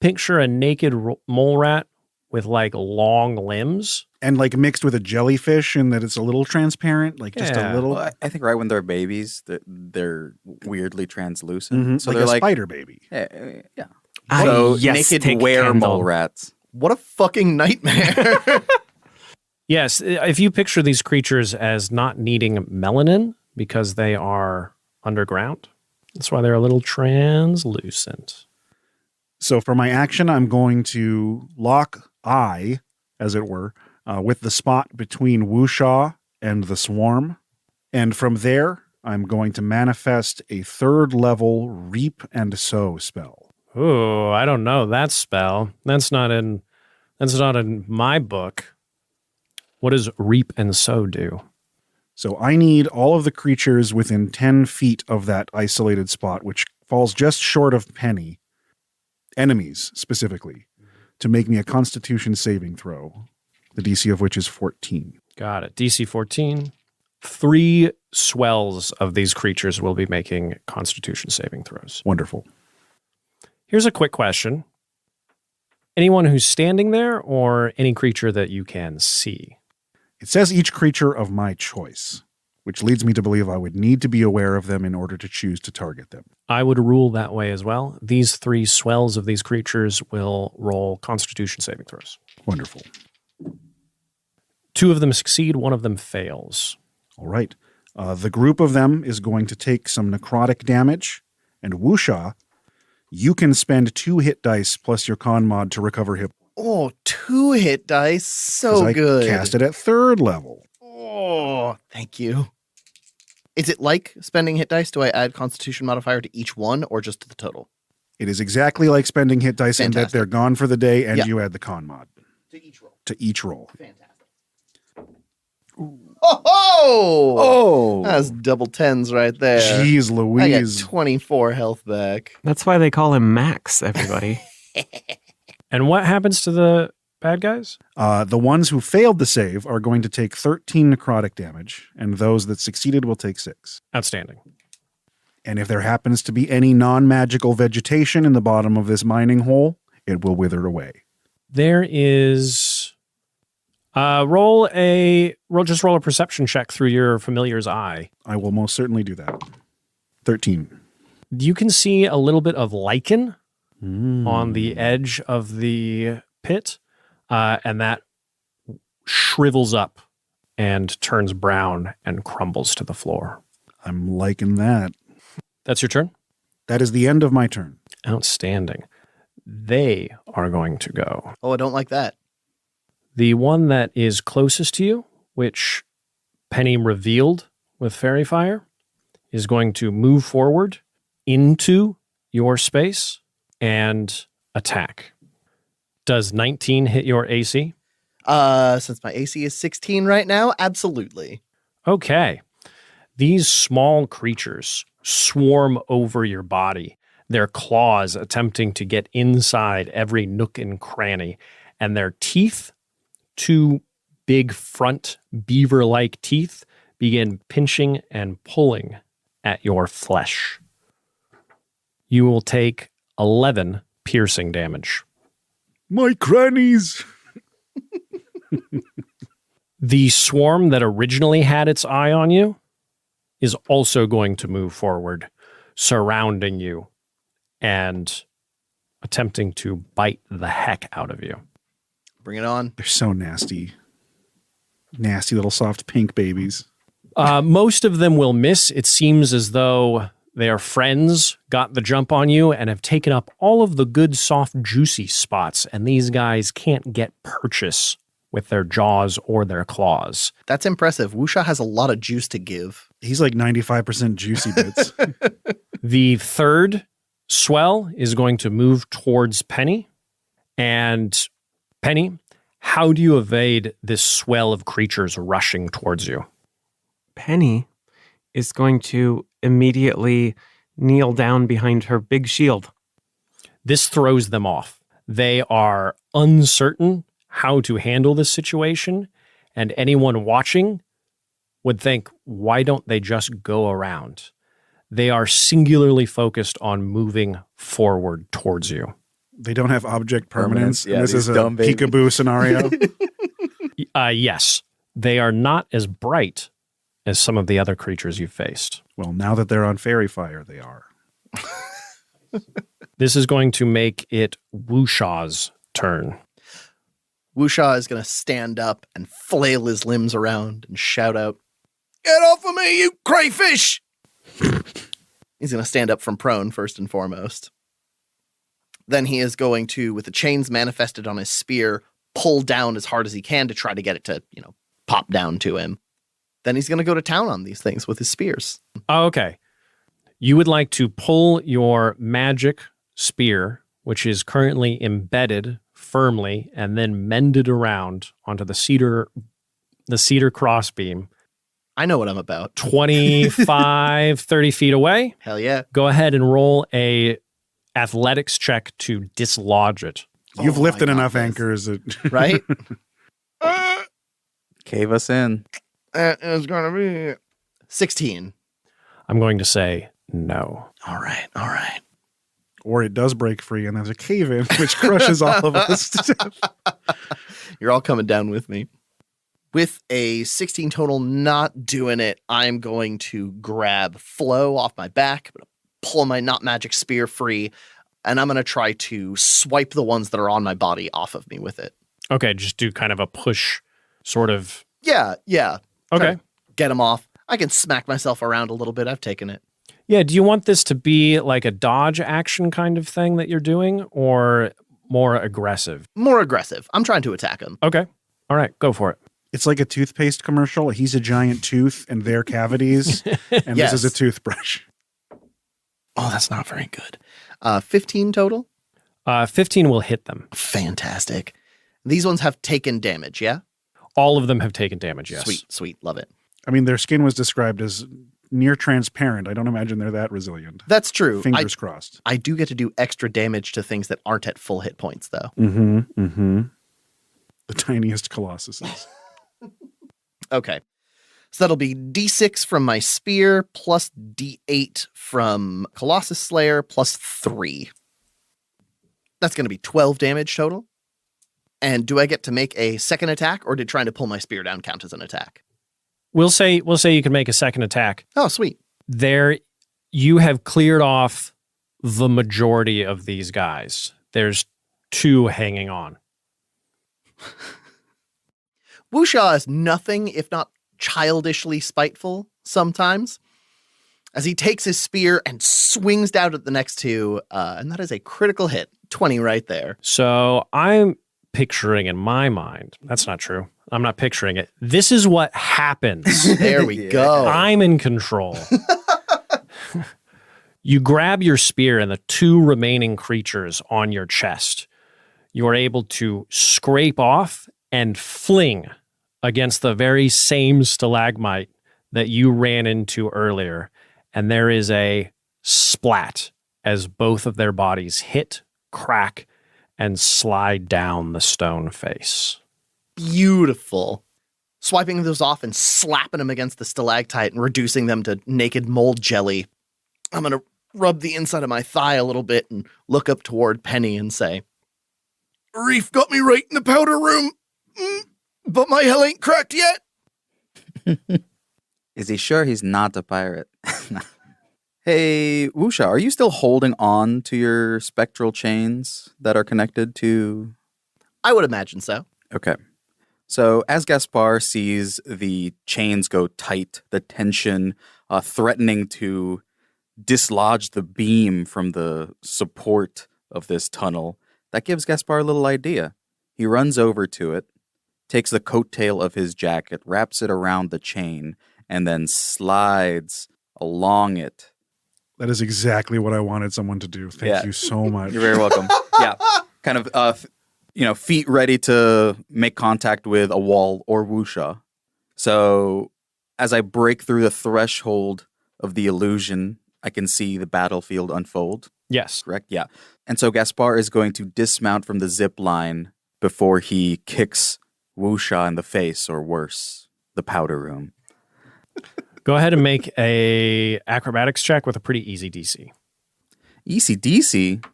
picture a naked mole rat with like long limbs. And like mixed with a jellyfish and that it's a little transparent, like just a little. Well, I think right when they're babies, they're weirdly translucent. Mm-hmm. So like they're a like spider baby. Yeah. So yes, naked were-mole rats. What a fucking nightmare. Yes, if you picture these creatures as not needing melanin because they are underground, that's why they're a little translucent. So for my action, I'm going to lock eye, as it were, with the spot between Wusha and the swarm. And from there, I'm going to manifest a 3rd level Reap and Sow spell. Ooh, I don't know that spell. That's not in my book. What does Reap and Sow do? So I need all of the creatures within 10 feet of that isolated spot, which falls just short of Penny, enemies specifically, to make me a Constitution saving throw, the DC of which is 14. Got it. DC 14. 3 swells of these creatures will be making Constitution saving throws. Wonderful. Here's a quick question. Anyone who's standing there or any creature that you can see? It says each creature of my choice, which leads me to believe I would need to be aware of them in order to choose to target them. I would rule that way as well. These 3 swells of these creatures will roll Constitution saving throws. Wonderful. 2 of them succeed, 1 of them fails. All right. The group of them is going to take some necrotic damage, and Wusha, you can spend 2 hit dice plus your con mod to recover hit. Oh, 2 hit dice. So good. I cast it at 3rd level. Oh, thank you. Is it like spending hit dice? Do I add Constitution modifier to each one or just to the total? It is exactly like spending hit dice in that they're gone for the day and Yeah. you add the con mod. To each roll. Fantastic. Oh! That's double 10s right there. Jeez I Louise. got 24 health back. That's why they call him Max, everybody. And what happens to the bad guys? The ones who failed to save are going to take 13 necrotic damage, and those that succeeded will take 6. Outstanding. And if there happens to be any non-magical vegetation in the bottom of this mining hole, it will wither away. There is... roll a perception check through your familiar's eye. I will most certainly do that. 13. You can see a little bit of lichen on the edge of the pit, and that shrivels up and turns brown and crumbles to the floor. I'm liking that. That's your turn? That is the end of my turn. Outstanding. They are going to go. Oh, I don't like that. The one that is closest to you, which Penny revealed with Fairy Fire, is going to move forward into your space and attack. Does 19 hit your AC? Since my AC is 16 right now, absolutely. Okay. These small creatures swarm over your body, their claws attempting to get inside every nook and cranny, and their teeth, two big front beaver-like teeth, begin pinching and pulling at your flesh. You will take 11 piercing damage. My crannies! The swarm that originally had its eye on you is also going to move forward, surrounding you and attempting to bite the heck out of you. Bring it on. They're so nasty. Nasty little soft pink babies. Most of them will miss. It seems as though their friends got the jump on you and have taken up all of the good, soft, juicy spots, and these guys can't get purchase with their jaws or their claws. That's impressive. Wusha has a lot of juice to give. He's like 95% juicy bits. The third swell is going to move towards Penny. And Penny, how do you evade this swell of creatures rushing towards you? Penny is going to immediately kneel down behind her big shield. This throws them off. They are uncertain how to handle this situation, and anyone watching would think, why don't they just go around? They are singularly focused on moving forward towards you. They don't have object permanence. Yeah, this these is a dumb babies. peekaboo scenario. Yes, they are not as bright as some of the other creatures you've faced. Well, now that they're on fairy fire, they are. This is going to make it Wusha's turn. Wusha is going to stand up and flail his limbs around and shout out, "Get off of me, you crayfish!" He's going to stand up from prone, first and foremost. Then he is going to, with the chains manifested on his spear, pull down as hard as he can to try to get it to, pop down to him. Then he's going to go to town on these things with his spears. Okay. You would like to pull your magic spear, which is currently embedded firmly, and then mend it around onto the cedar crossbeam. I know what I'm about. 25, 30 feet away. Hell yeah. Go ahead and roll a athletics check to dislodge it. You've lifted enough anchors. Right? Cave us in. That is going to be 16. I'm going to say no. All right. Or it does break free and there's a cave in, which crushes all of us to death. You're all coming down with me. With a 16 total not doing it, I'm going to grab Flo off my back, I'm going to pull my not magic spear free, and I'm going to try to swipe the ones that are on my body off of me with it. Okay, just do kind of a push sort of. Yeah. Okay. Get them off. I can smack myself around a little bit. I've taken it. Yeah, do you want this to be like a dodge action kind of thing that you're doing, or more aggressive? More aggressive. I'm trying to attack him. Okay. All right, go for it. It's like a toothpaste commercial. He's a giant tooth and they're cavities. And Yes. This is a toothbrush. Oh, that's not very good. 15 total? 15 will hit them. Fantastic. These ones have taken damage, yeah? All of them have taken damage, yes. Sweet. Love it. I mean, their skin was described as near transparent. I don't imagine they're that resilient. That's true. Fingers crossed. I do get to do extra damage to things that aren't at full hit points, though. Mm-hmm. The tiniest colossuses. Okay. So that'll be D6 from my spear plus D8 from Colossus Slayer plus 3. That's going to be 12 damage total. And do I get to make a second attack, or did trying to pull my spear down count as an attack? We'll say you can make a second attack. Oh, sweet. There, you have cleared off the majority of these guys. There's 2 hanging on. Wusha is nothing if not childishly spiteful sometimes, as he takes his spear and swings down at the next 2, and that is a critical hit. 20 right there. So I'm picturing in my mind, that's not true. I'm not picturing it. This is what happens. There we go. I'm in control. You grab your spear and the 2 remaining creatures on your chest. You are able to scrape off and fling against the very same stalagmite that you ran into earlier. And there is a splat as both of their bodies hit, crack, and slide down the stone face. Beautiful. Swiping those off and slapping them against the stalactite and reducing them to naked mold jelly. I'm going to rub the inside of my thigh a little bit and look up toward Penny and say, Reef got me right in the powder room, but my hell ain't cracked yet. Is he sure he's not a pirate? Hey, Wusha, are you still holding on to your spectral chains that are connected to... I would imagine so. Okay. So as Gaspar sees the chains go tight, the tension threatening to dislodge the beam from the support of this tunnel, that gives Gaspar a little idea. He runs over to it, takes the coattail of his jacket, wraps it around the chain, and then slides along it. That is exactly what I wanted someone to do. Thank you so much. You're very welcome. Yeah. Kind of, feet ready to make contact with a wall or Wusha. So as I break through the threshold of the illusion, I can see the battlefield unfold. Yes. Correct? Yeah. And so Gaspar is going to dismount from the zip line before he kicks Wusha in the face, or worse, the powder room. Go ahead and make a acrobatics check with a pretty easy DC. Easy DC?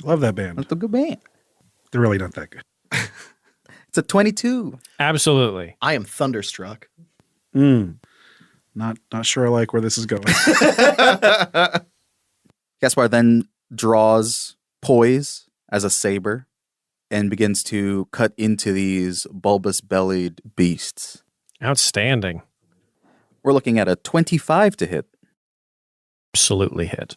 Love that band. That's a good band. They're really not that good. It's a 22. Absolutely. I am thunderstruck. Not sure I like where this is going. Gaspar then draws poise as a saber and begins to cut into these bulbous-bellied beasts. Outstanding. We're looking at a 25 to hit. Absolutely hit.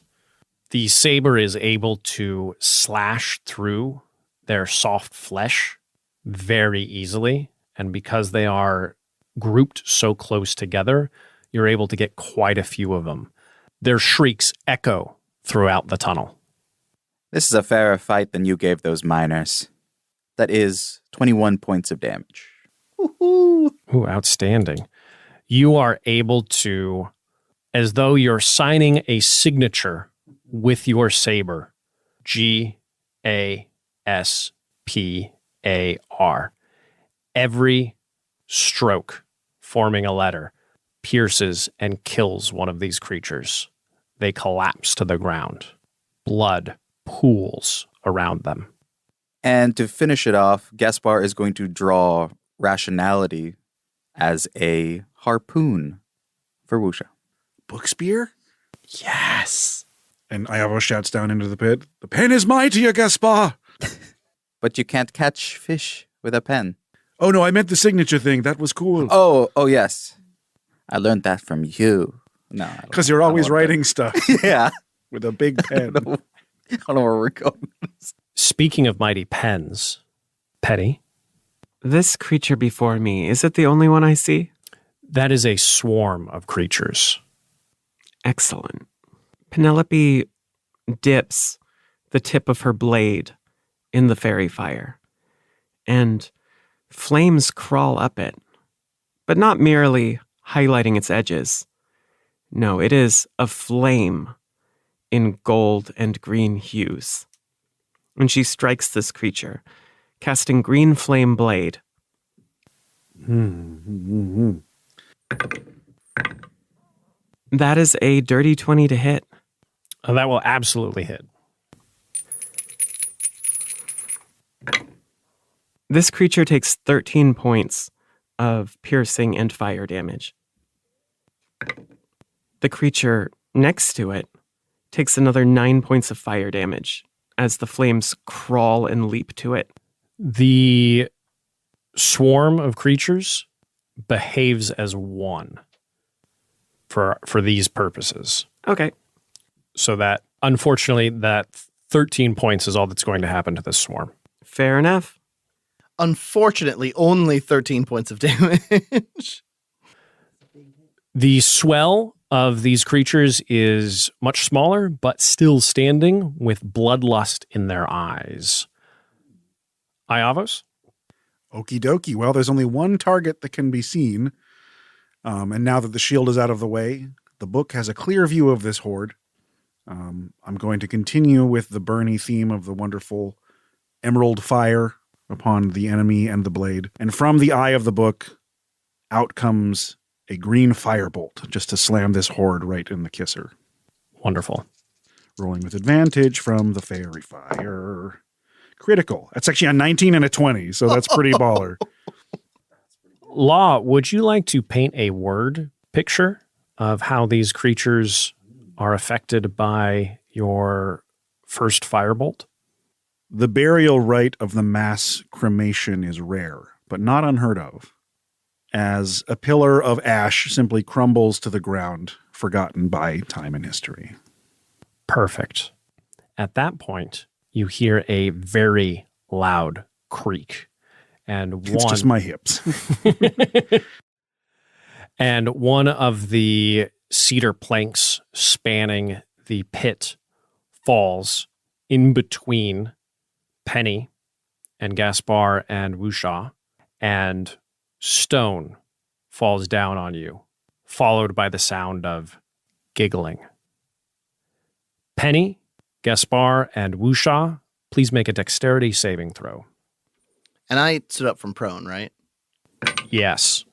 The saber is able to slash through their soft flesh very easily. And because they are grouped so close together, you're able to get quite a few of them. Their shrieks echo throughout the tunnel. This is a fairer fight than you gave those miners. That is 21 points of damage. Ooh, outstanding. You are able to, as though you're signing a signature with your saber, Gaspar. Every stroke forming a letter pierces and kills one of these creatures. They collapse to the ground. Blood pools around them. And to finish it off, Gaspar is going to draw rationality as a harpoon for Wusha. Book spear? Yes. And Iavo shouts down into the pit, "The pen is mightier, Gaspar!" But you can't catch fish with a pen. Oh no, I meant the signature thing. That was cool. Oh yes. I learned that from you. No. Because you're always writing stuff. Yeah. With a big pen. I don't know where we're going. Speaking of mighty pens, Petty. This creature before me, is it the only one I see? That is a swarm of creatures. Excellent. Penelope dips the tip of her blade in the fairy fire, and flames crawl up it, but not merely highlighting its edges. No, it is a flame in gold and green hues. And she strikes this creature, casting green flame blade. That is a dirty 20 to hit. That will absolutely hit. This creature takes 13 points of piercing and fire damage. The creature next to it takes another 9 points of fire damage as the flames crawl and leap to it. The swarm of creatures behaves as one for these purposes. Okay. So that, unfortunately, that 13 points is all that's going to happen to this swarm. Fair enough. Unfortunately, only 13 points of damage. The swell of these creatures is much smaller, but still standing with bloodlust in their eyes. Iavos? Okie dokie. Well, there's only one target that can be seen. And now that the shield is out of the way, the book has a clear view of this horde. I'm going to continue with the Bernie theme of the wonderful emerald fire upon the enemy and the blade. And from the eye of the book, out comes a green firebolt just to slam this horde right in the kisser. Wonderful. Rolling with advantage from the fairy fire. Critical. That's actually a 19 and a 20, so that's pretty baller. Law, would you like to paint a word picture of how these creatures are affected by your first firebolt? The burial rite of the mass cremation is rare, but not unheard of, as a pillar of ash simply crumbles to the ground, forgotten by time and history. Perfect. At that point, you hear a very loud creak. And it's just my hips. And one of the cedar planks spanning the pit falls in between Penny and Gaspar and Wusha, and stone falls down on you, followed by the sound of giggling. Penny, Gaspar, and Wusha, please make a dexterity saving throw. And I stood up from prone, right? Yes.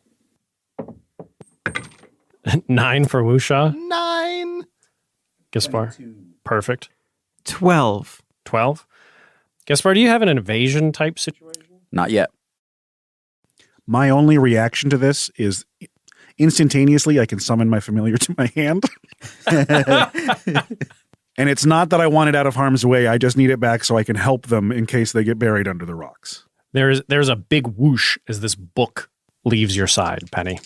9 for Wusha. 9. Gaspar. 22. Perfect. 12. 12. Gaspar, do you have an invasion type situation? Not yet. My only reaction to this is instantaneously I can summon my familiar to my hand. And it's not that I want it out of harm's way. I just need it back so I can help them in case they get buried under the rocks. There's a big whoosh as this book leaves your side, Penny.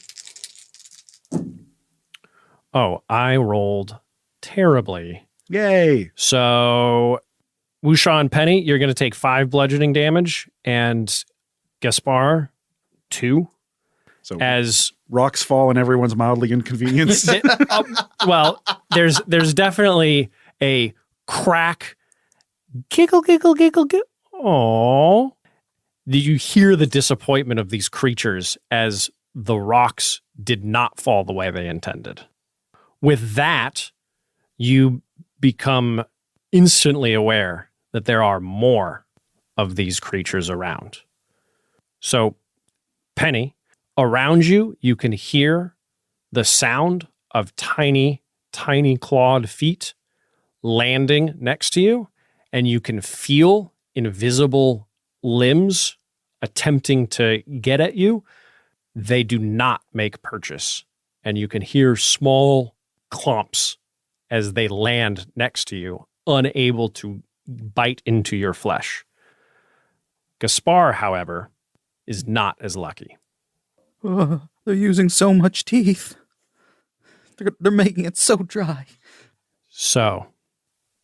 Oh, I rolled terribly. Yay. So, Wusha and Penny, you're going to take 5 bludgeoning damage, and Gaspar, 2. So as rocks fall and everyone's mildly inconvenienced. Well, there's definitely a crack, giggle, giggle, giggle, giggle. Aww. Do you hear the disappointment of these creatures as the rocks did not fall the way they intended? With that, you become instantly aware that there are more of these creatures around. So, Penny, around you, you can hear the sound of tiny, tiny clawed feet landing next to you, and you can feel invisible limbs attempting to get at you. They do not make purchase, and you can hear small clumps as they land next to you, unable to bite into your flesh. Gaspar, however, is not as lucky. They're using so much teeth. They're making it so dry. So,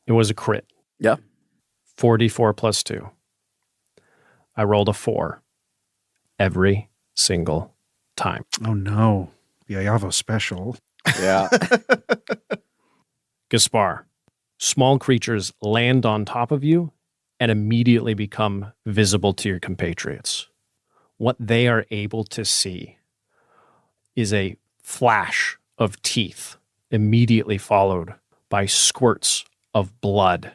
it was a crit. Yeah. 4d4 plus 2. I rolled a 4 every single time. Oh no. The Ayavo special. Yeah. Gaspar, small creatures land on top of you and immediately become visible to your compatriots. What they are able to see is a flash of teeth, immediately followed by squirts of blood,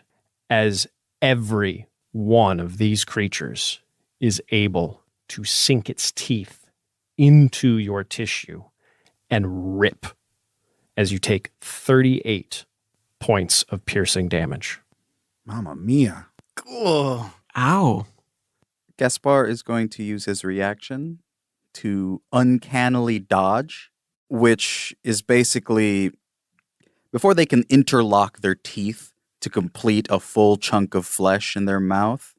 as every one of these creatures is able to sink its teeth into your tissue and rip as you take 38 points of piercing damage. Mamma mia. Oh. Ow. Gaspar is going to use his reaction to uncannily dodge, which is basically before they can interlock their teeth to complete a full chunk of flesh in their mouth.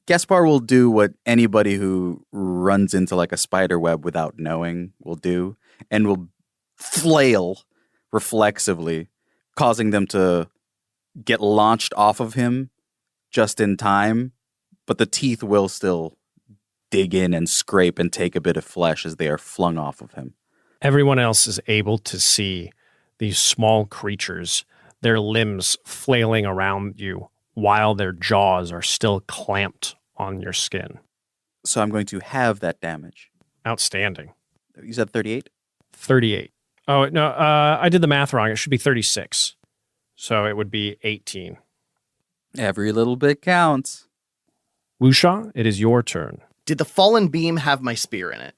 Gaspar will do what anybody who runs into like a spider web without knowing will do, and will flail reflexively, causing them to get launched off of him just in time, but the teeth will still dig in and scrape and take a bit of flesh as they are flung off of him. Everyone else is able to see these small creatures, their limbs flailing around you while their jaws are still clamped on your skin. So I'm going to have that damage. Outstanding. You said 38? 38. Oh, no, I did the math wrong. It should be 36. So it would be 18. Every little bit counts. Wusha, it is your turn. Did the fallen beam have my spear in it?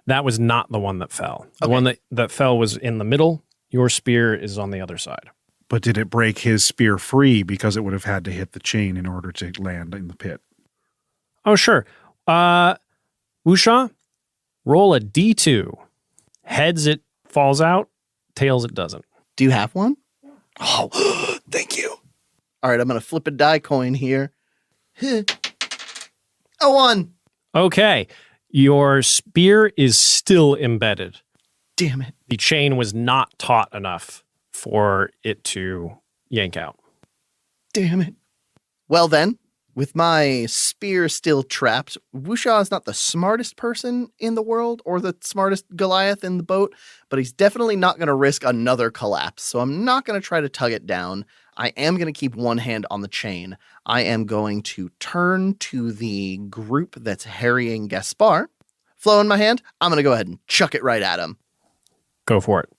That was not the one that fell. The one that fell was in the middle. Your spear is on the other side. But did it break his spear free because it would have had to hit the chain in order to land in the pit? Oh, sure. Wusha, roll a D2. Heads, it falls out. Tails, it doesn't. Do you have one? Oh, thank you. All right, I'm going to flip a die coin here. A 1. Okay. Your spear is still embedded. Damn it. The chain was not taut enough for it to yank out. Damn it. Well then, with my spear still trapped, Wusha is not the smartest person in the world or the smartest Goliath in the boat, but he's definitely not going to risk another collapse. So I'm not going to try to tug it down. I am going to keep one hand on the chain. I am going to turn to the group that's harrying Gaspar. Flow in my hand. I'm going to go ahead and chuck it right at him. Go for it.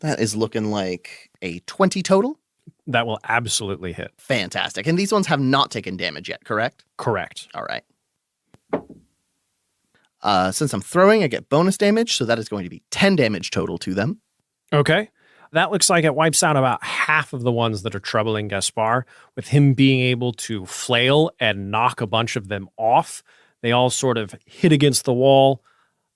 That is looking like a 20 total. That will absolutely hit. Fantastic. And these ones have not taken damage yet, correct? Correct. All right. Since I'm throwing, I get bonus damage, so that is going to be 10 damage total to them. Okay. That looks like it wipes out about half of the ones that are troubling Gaspar, with him being able to flail and knock a bunch of them off. They all sort of hit against the wall,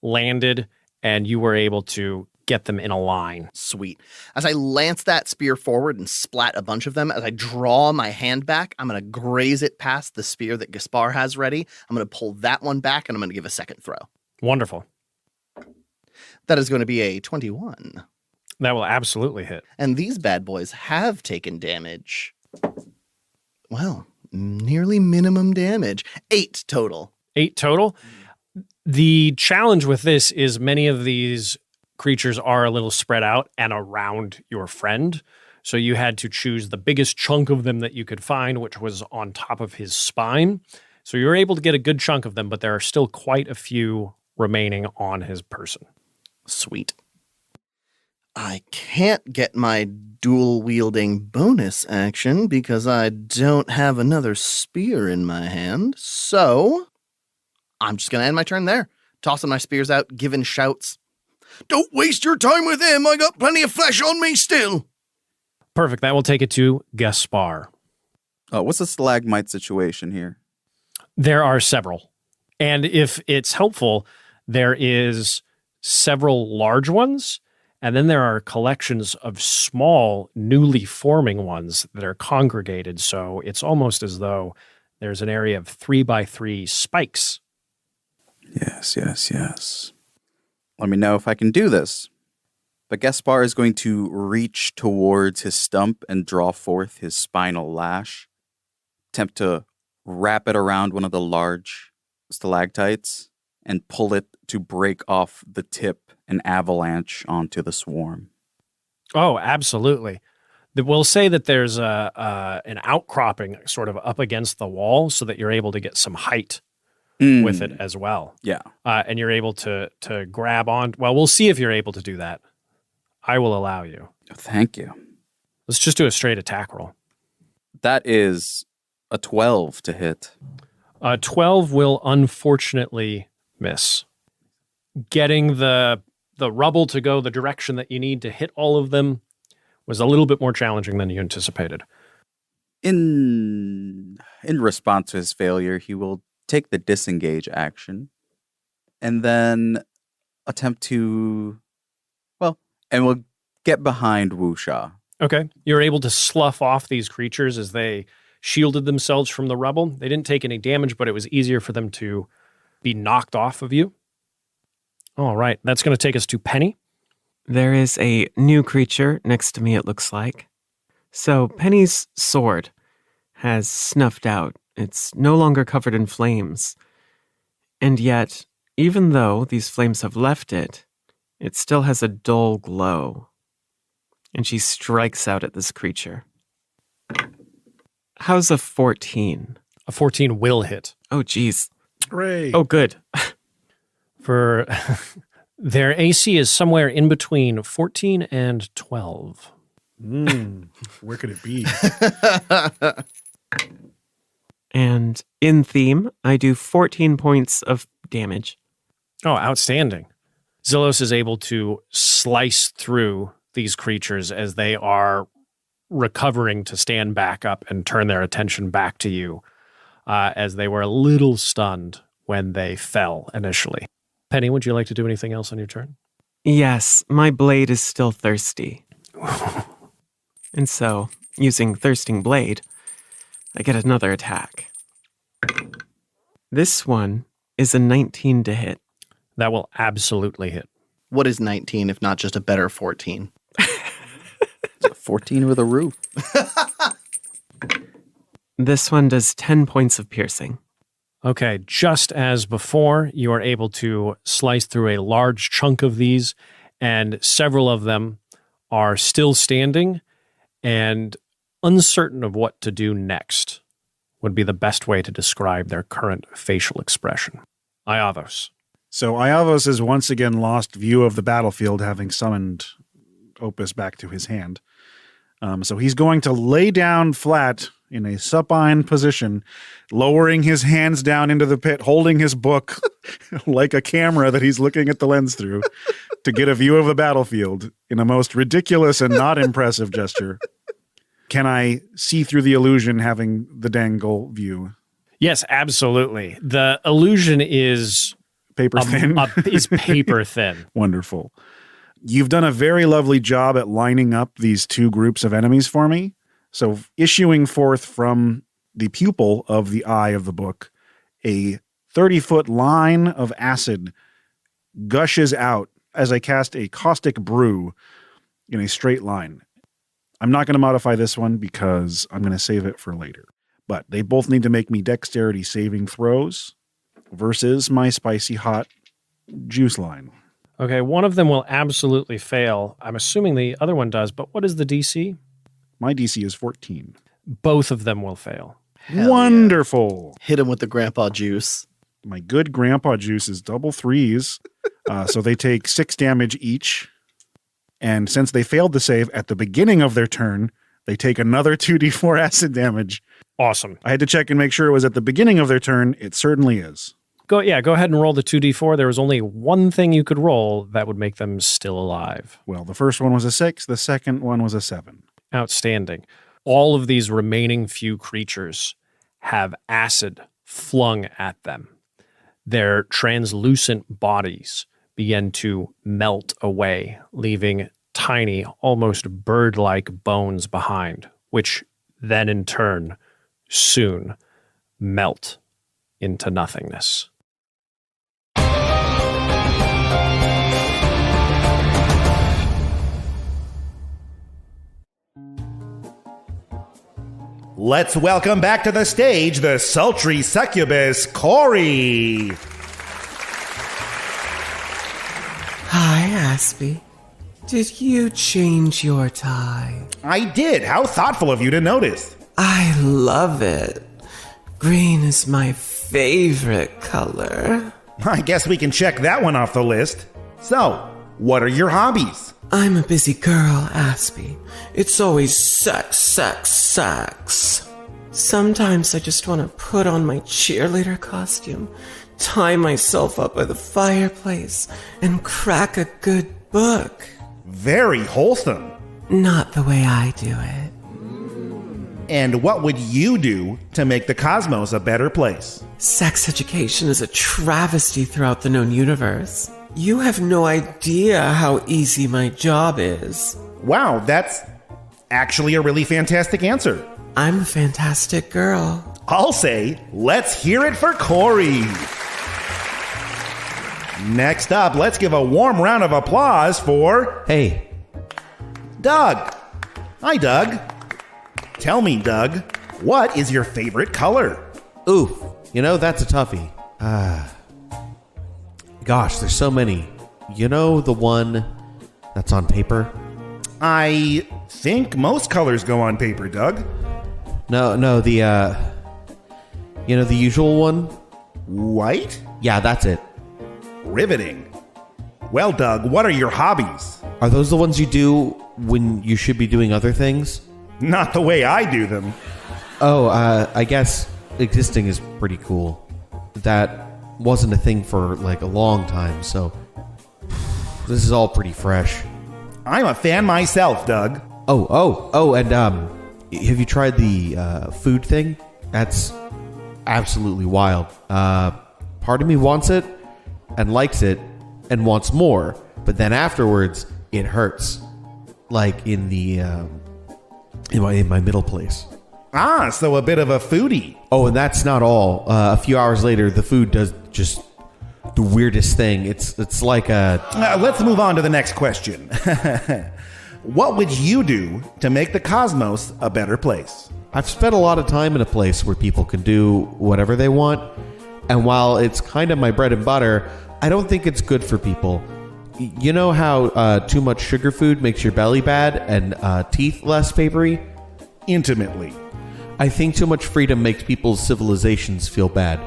landed, and you were able to get them in a line. Sweet. As I lance that spear forward and splat a bunch of them, as I draw my hand back, I'm going to graze it past the spear that Gaspar has ready. I'm going to pull that one back, and I'm going to give a second throw. Wonderful. That is going to be a 21. That will absolutely hit. And these bad boys have taken damage. Well, nearly minimum damage. 8 total. 8 total. The challenge with this is many of these creatures are a little spread out and around your friend. So you had to choose the biggest chunk of them that you could find, which was on top of his spine. So you were able to get a good chunk of them, but there are still quite a few remaining on his person. Sweet. I can't get my dual wielding bonus action because I don't have another spear in my hand. So I'm just going to end my turn there. Tossing my spears out, giving shouts. Don't waste your time with him. I got plenty of flesh on me still. Perfect. That will take it to Gaspar. What's the stalagmite situation here? There are several. And if it's helpful, there is several large ones. And then there are collections of small, newly forming ones that are congregated. So it's almost as though there's an area of 3x3 spikes. Yes. Let me know if I can do this. But Gaspar is going to reach towards his stump and draw forth his spinal lash. Attempt to wrap it around one of the large stalactites and pull it to break off the tip and avalanche onto the swarm. Oh, absolutely. We'll say that there's an outcropping sort of up against the wall so that you're able to get some height with it as well. Yeah. And you're able to grab on. Well, we'll see if you're able to do that. I will allow you. Thank you. Let's just do a straight attack roll. That is a 12 to hit. 12 will unfortunately miss. Getting the rubble to go the direction that you need to hit all of them was a little bit more challenging than you anticipated. In response to his failure, he will take the disengage action and then attempt to, and we'll get behind Wusha. Okay. You're able to slough off these creatures as they shielded themselves from the rubble. They didn't take any damage, but it was easier for them to be knocked off of you. All right. That's going to take us to Penny. There is a new creature next to me, it looks like. So Penny's sword has snuffed out. It's no longer covered in flames. And yet, even though these flames have left it, it still has a dull glow. And she strikes out at this creature. How's a 14? A 14 will hit. Oh, geez. Hooray. Oh, good. For their AC is somewhere in between 14 and 12. Where could it be? And in theme, I do 14 points of damage. Oh, outstanding. Zillos is able to slice through these creatures as they are recovering to stand back up and turn their attention back to you, as they were a little stunned when they fell initially. Penny, would you like to do anything else on your turn? Yes, my blade is still thirsty. And so, using Thirsting Blade, I get another attack. This one is a 19 to hit. That will absolutely hit. What is 19 if not just a better 14? 14 with a roof. This one does 10 points of piercing. Okay, just as before, you are able to slice through a large chunk of these, and several of them are still standing and uncertain of what to do next, would be the best way to describe their current facial expression. Iavos. So Iavos has once again lost view of the battlefield, having summoned Opus back to his hand. So he's going to lay down flat in a supine position, lowering his hands down into the pit, holding his book like a camera that he's looking at the lens through to get a view of the battlefield in a most ridiculous and not impressive gesture. Can I see through the illusion having the dangle view? Yes, absolutely. The illusion is paper thin. Is paper thin. Wonderful. You've done a very lovely job at lining up these two groups of enemies for me. So issuing forth from the pupil of the eye of the book, a 30-foot line of acid gushes out as I cast a caustic brew in a straight line. I'm not going to modify this one because I'm going to save it for later. But they both need to make me dexterity saving throws versus my spicy hot juice line. Okay, one of them will absolutely fail. I'm assuming the other one does, but what is the DC? My DC is 14. Both of them will fail. Wonderful. Yeah. Hit him with the grandpa juice. My good grandpa juice is double threes. So they take 6 damage each. And since they failed to save at the beginning of their turn, they take another 2d4 acid damage. Awesome. I had to check and make sure it was at the beginning of their turn. It certainly is. Go ahead and roll the 2d4. There was only one thing you could roll that would make them still alive. Well, the first one was a 6. The second one was a 7. Outstanding. All of these remaining few creatures have acid flung at them. Their translucent bodies begin to melt away, leaving tiny, almost bird-like bones behind, which then in turn soon melt into nothingness. Let's welcome back to the stage the sultry succubus, Corey. Hi, Aspie. Did you change your tie? I did. How thoughtful of you to notice. I love it. Green is my favorite color. I guess we can check that one off the list. So, what are your hobbies? I'm a busy girl, Aspie. It's always sex, sex, sex. Sometimes I just want to put on my cheerleader costume, tie myself up by the fireplace, and crack a good book. Very wholesome. Not the way I do it. And what would you do to make the cosmos a better place? Sex education is a travesty throughout the known universe. You have no idea how easy my job is. Wow, that's actually a really fantastic answer. I'm a fantastic girl. I'll say, let's hear it for Corey. Next up, let's give a warm round of applause for... Hey. Doug. Hi, Doug. Tell me, Doug, what is your favorite color? Ooh, that's a toughie. Gosh, there's so many. You know the one that's on paper? I think most colors go on paper, Doug. No, the usual one? White? Yeah, that's it. Riveting. Well, Doug, what are your hobbies? Are those the ones you do when you should be doing other things? Not the way I do them. Oh, I guess existing is pretty cool. That wasn't a thing for like a long time, so this is all pretty fresh. I'm a fan myself, Doug. And have you tried the food thing? That's absolutely wild. Part of me wants it and likes it and wants more, but then afterwards it hurts, like in the in my middle place. Ah, so a bit of a foodie. Oh, and that's not all. A few hours later, the food does just the weirdest thing. It's like a... let's move on to the next question. What would you do to make the cosmos a better place? I've spent a lot of time in a place where people can do whatever they want, and while it's kind of my bread and butter, I don't think it's good for people. You know how too much sugar food makes your belly bad and teeth less papery? Intimately. I think too much freedom makes people's civilizations feel bad.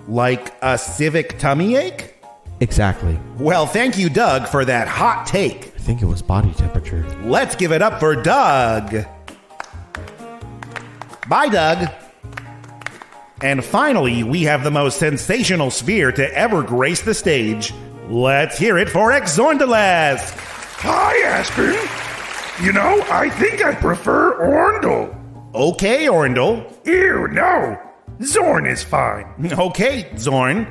Like a civic tummy ache? Exactly. Well, thank you, Doug, for that hot take. I think it was body temperature. Let's give it up for Doug. Bye, Doug. And finally, we have the most sensational sphere to ever grace the stage. Let's hear it for Exorndalask. Hi, Aspen. You know, I think I prefer Orndle. Okay, Orndle. Ew, no. Zorn is fine. Okay, Zorn.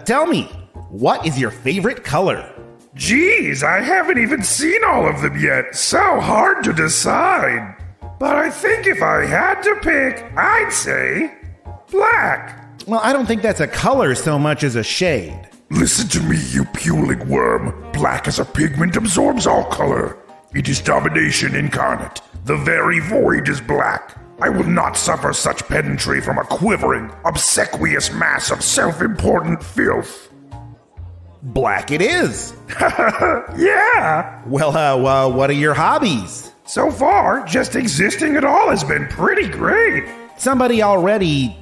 Tell me, what is your favorite color? Geez, I haven't even seen all of them yet. So hard to decide. But I think if I had to pick, I'd say black. Well, I don't think that's a color so much as a shade. Listen to me, you puling worm. Black as a pigment absorbs all color. It is domination incarnate. The very void is black. I will not suffer such pedantry from a quivering, obsequious mass of self-important filth. Black it is. Yeah. Well, what are your hobbies? So far, just existing at all has been pretty great. Somebody already...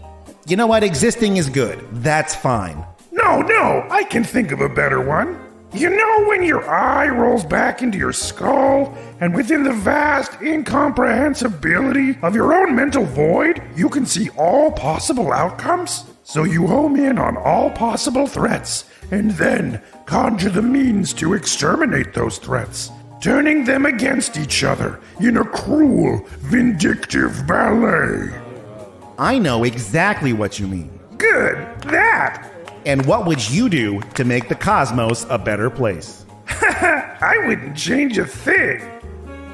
You know what? Existing is good. That's fine. No, I can think of a better one. You know when your eye rolls back into your skull, and within the vast incomprehensibility of your own mental void, you can see all possible outcomes? So you home in on all possible threats, and then conjure the means to exterminate those threats, turning them against each other in a cruel, vindictive ballet. I know exactly what you mean. Good, that! And what would you do to make the cosmos a better place? I wouldn't change a thing.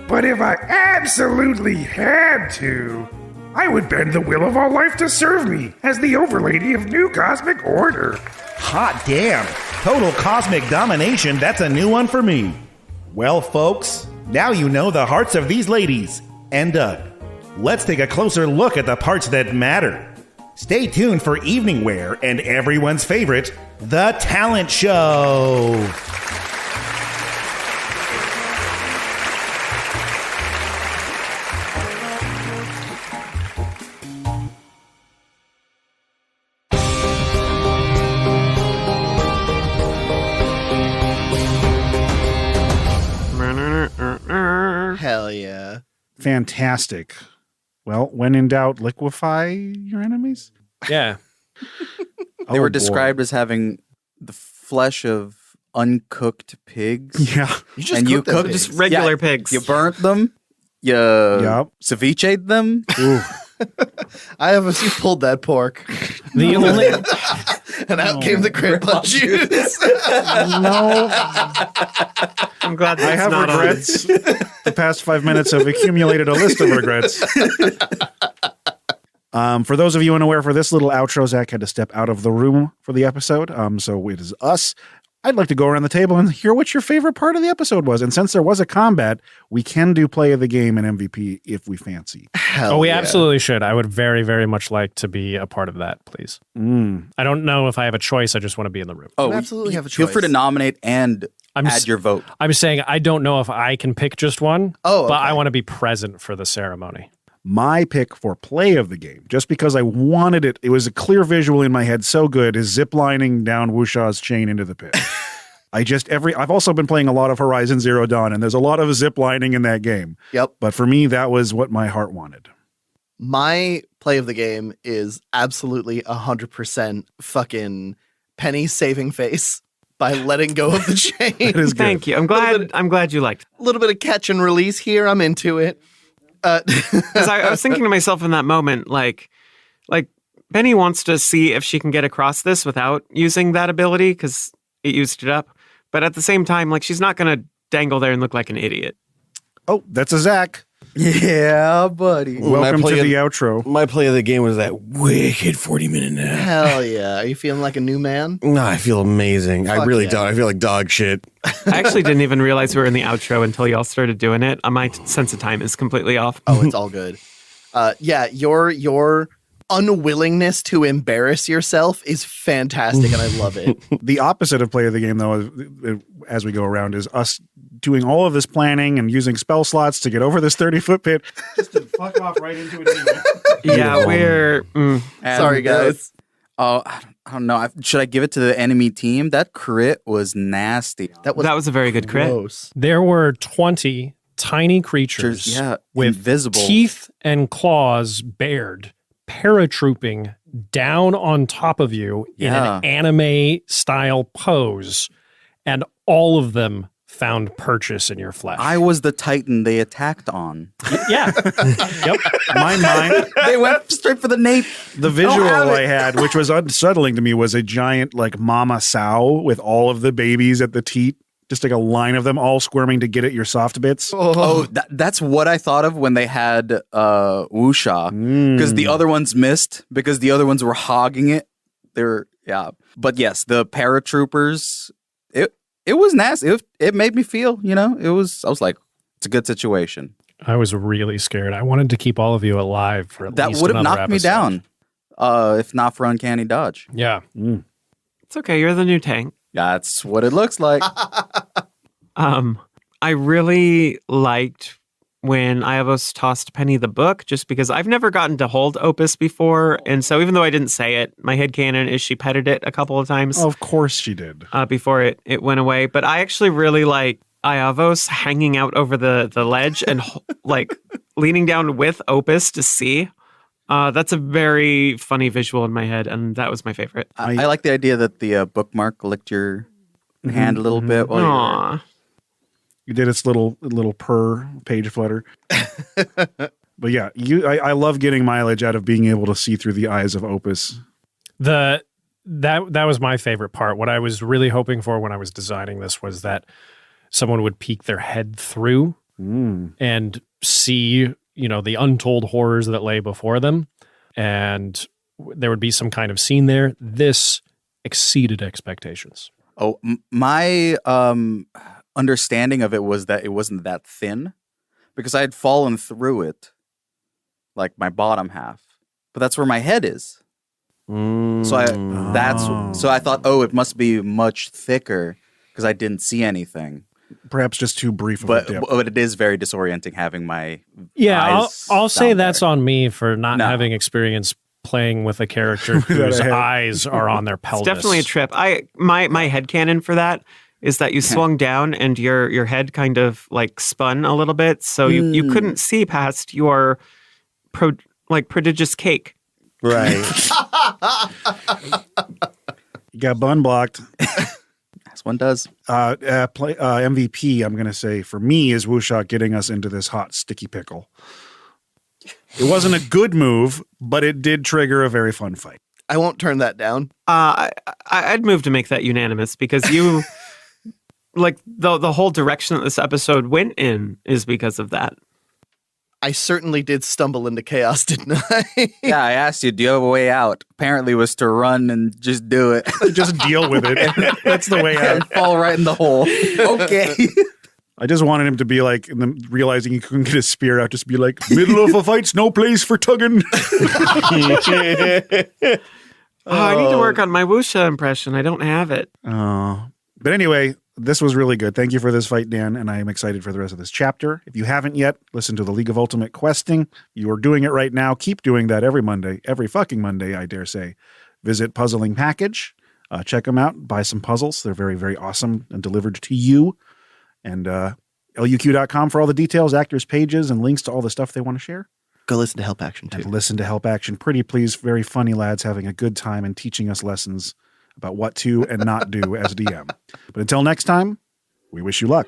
But if I absolutely had to, I would bend the will of all life to serve me as the overlady of new cosmic order. Hot damn. Total cosmic domination, that's a new one for me. Well, folks, now you know the hearts of these ladies. And Doug, let's take a closer look at the parts that matter. Stay tuned for Evening Wear and everyone's favorite, The Talent Show. Hell yeah. Fantastic. Well, when in doubt, liquefy your enemies? Yeah. They were described as having the flesh of uncooked pigs. Yeah. You just cooked them Just regular pigs. You burnt them. You ceviche'd them. Ooh. I have pulled that pork. The only And out came the grandpa juice. No. I'm glad I that's have not regrets. The past 5 minutes have accumulated a list of regrets. For those of you unaware, for this little outro, Zach had to step out of the room for the episode. So it is us. I'd like to go around the table and hear what your favorite part of the episode was. And since there was a combat, we can do play of the game and MVP if we fancy. we absolutely should. I would very, very much like to be a part of that, please. I don't know if I have a choice. I just want to be in the room. You absolutely have a choice. Feel free to nominate and add your vote. I'm saying I don't know if I can pick just one, but I want to be present for the ceremony. My pick for play of the game, just because I wanted it, it was a clear visual in my head so good, is ziplining down Wushaw's chain into the pit. I've also been playing a lot of Horizon Zero Dawn, and there's a lot of ziplining in that game. Yep. But for me, that was what my heart wanted. My play of the game is absolutely 100% fucking Penny saving face by letting go of the chain. Thank you. I'm glad you liked it. A little bit of catch and release here. I'm into it. Because I was thinking to myself in that moment, like Penny wants to see if she can get across this without using that ability because it used it up. But at the same time, like she's not going to dangle there and look like an idiot. Oh, that's a Zach. Yeah, buddy. Welcome to the outro. My play of the game was that wicked 40-minute nap. Hell yeah. Are you feeling like a new man? No, I feel amazing. I Fuck really yeah. don't. I feel like dog shit. I actually didn't even realize we were in the outro until y'all started doing it. My sense of time is completely off. Oh, it's all good. Yeah, your unwillingness to embarrass yourself is fantastic, and I love it. The opposite of play of the game, though, as we go around, is us doing all of this planning and using spell slots to get over this 30-foot pit, just to fuck off right into it anyway. Yeah, we're... Sorry, guys. I don't know. Should I give it to the enemy team? That crit was nasty. That was a very good crit. Gross. There were 20 tiny creatures with invisible teeth and claws bared, paratrooping down on top of you in an anime-style pose, and all of them found purchase in your flesh. I was the Titan they attacked on. Yeah. Yep. My mind, they went straight for the nape. the visual I had, which was unsettling to me, was a giant like mama sow with all of the babies at the teat. Just like a line of them all squirming to get at your soft bits. Oh, that's what I thought of when they had Wusha. Because the other ones missed, because the other ones were hogging it. But yes, the paratroopers, it was nasty. It made me feel, I was like, it's a good situation. I was really scared. I wanted to keep all of you alive for at least That would have another knocked me episode. down if not for Uncanny Dodge. Yeah. It's okay. You're the new tank. That's what it looks like. I really liked when Iavos tossed Penny the book, just because I've never gotten to hold Opus before. And so even though I didn't say it, my headcanon is she petted it a couple of times. Of course she did. Before it went away. But I actually really like Iavos hanging out over the ledge and like leaning down with Opus to see. That's a very funny visual in my head, and that was my favorite. I like the idea that the bookmark licked your hand a little bit. While you did its little purr page flutter. But yeah, I love getting mileage out of being able to see through the eyes of Opus. That was my favorite part. What I was really hoping for when I was designing this was that someone would peek their head through and see, the untold horrors that lay before them, and there would be some kind of scene there. This exceeded expectations. Oh, my understanding of it was that it wasn't that thin, because I had fallen through it, like my bottom half, but that's where my head is. So I thought, it must be much thicker because I didn't see anything. Perhaps just too brief of a dip. But it is very disorienting having my eyes I'll say down that's there. on me for not having experience playing with a character whose eyes are on their pelvis. It's definitely a trip. My headcanon for that is that you swung down and your head kind of like spun a little bit, so you couldn't see past your prodigious cake. Right. You got bun blocked. As one does. MVP, I'm going to say, for me, is Wushak getting us into this hot, sticky pickle. It wasn't a good move, but it did trigger a very fun fight. I won't turn that down. I'd move to make that unanimous, because you, like, the whole direction that this episode went in is because of that. I certainly did stumble into chaos, didn't I? Yeah, I asked you, do you have a way out? Apparently it was to run and just do it. Just deal with it. That's the way out. And fall right in the hole. Okay. I just wanted him to be like, and then realizing he couldn't get his spear out, just be like, middle of a fight's no place for tugging. I need to work on my Wuxia impression. I don't have it. Oh, But anyway, this was really good. Thank you for this fight, Dan, and I am excited for the rest of this chapter. If you haven't yet, listen to the League of Ultimate Questing. You are doing it right now. Keep doing that every Monday, every fucking Monday, I dare say. Visit Puzzling Package. Check them out. Buy some puzzles. They're very, very awesome and delivered to you. And LUQ.com for all the details, actors' pages, and links to all the stuff they want to share. Go listen to Help Action, too. And listen to Help Action. Pretty please, very funny lads having a good time and teaching us lessons about what to and not do as DM. But until next time, we wish you luck.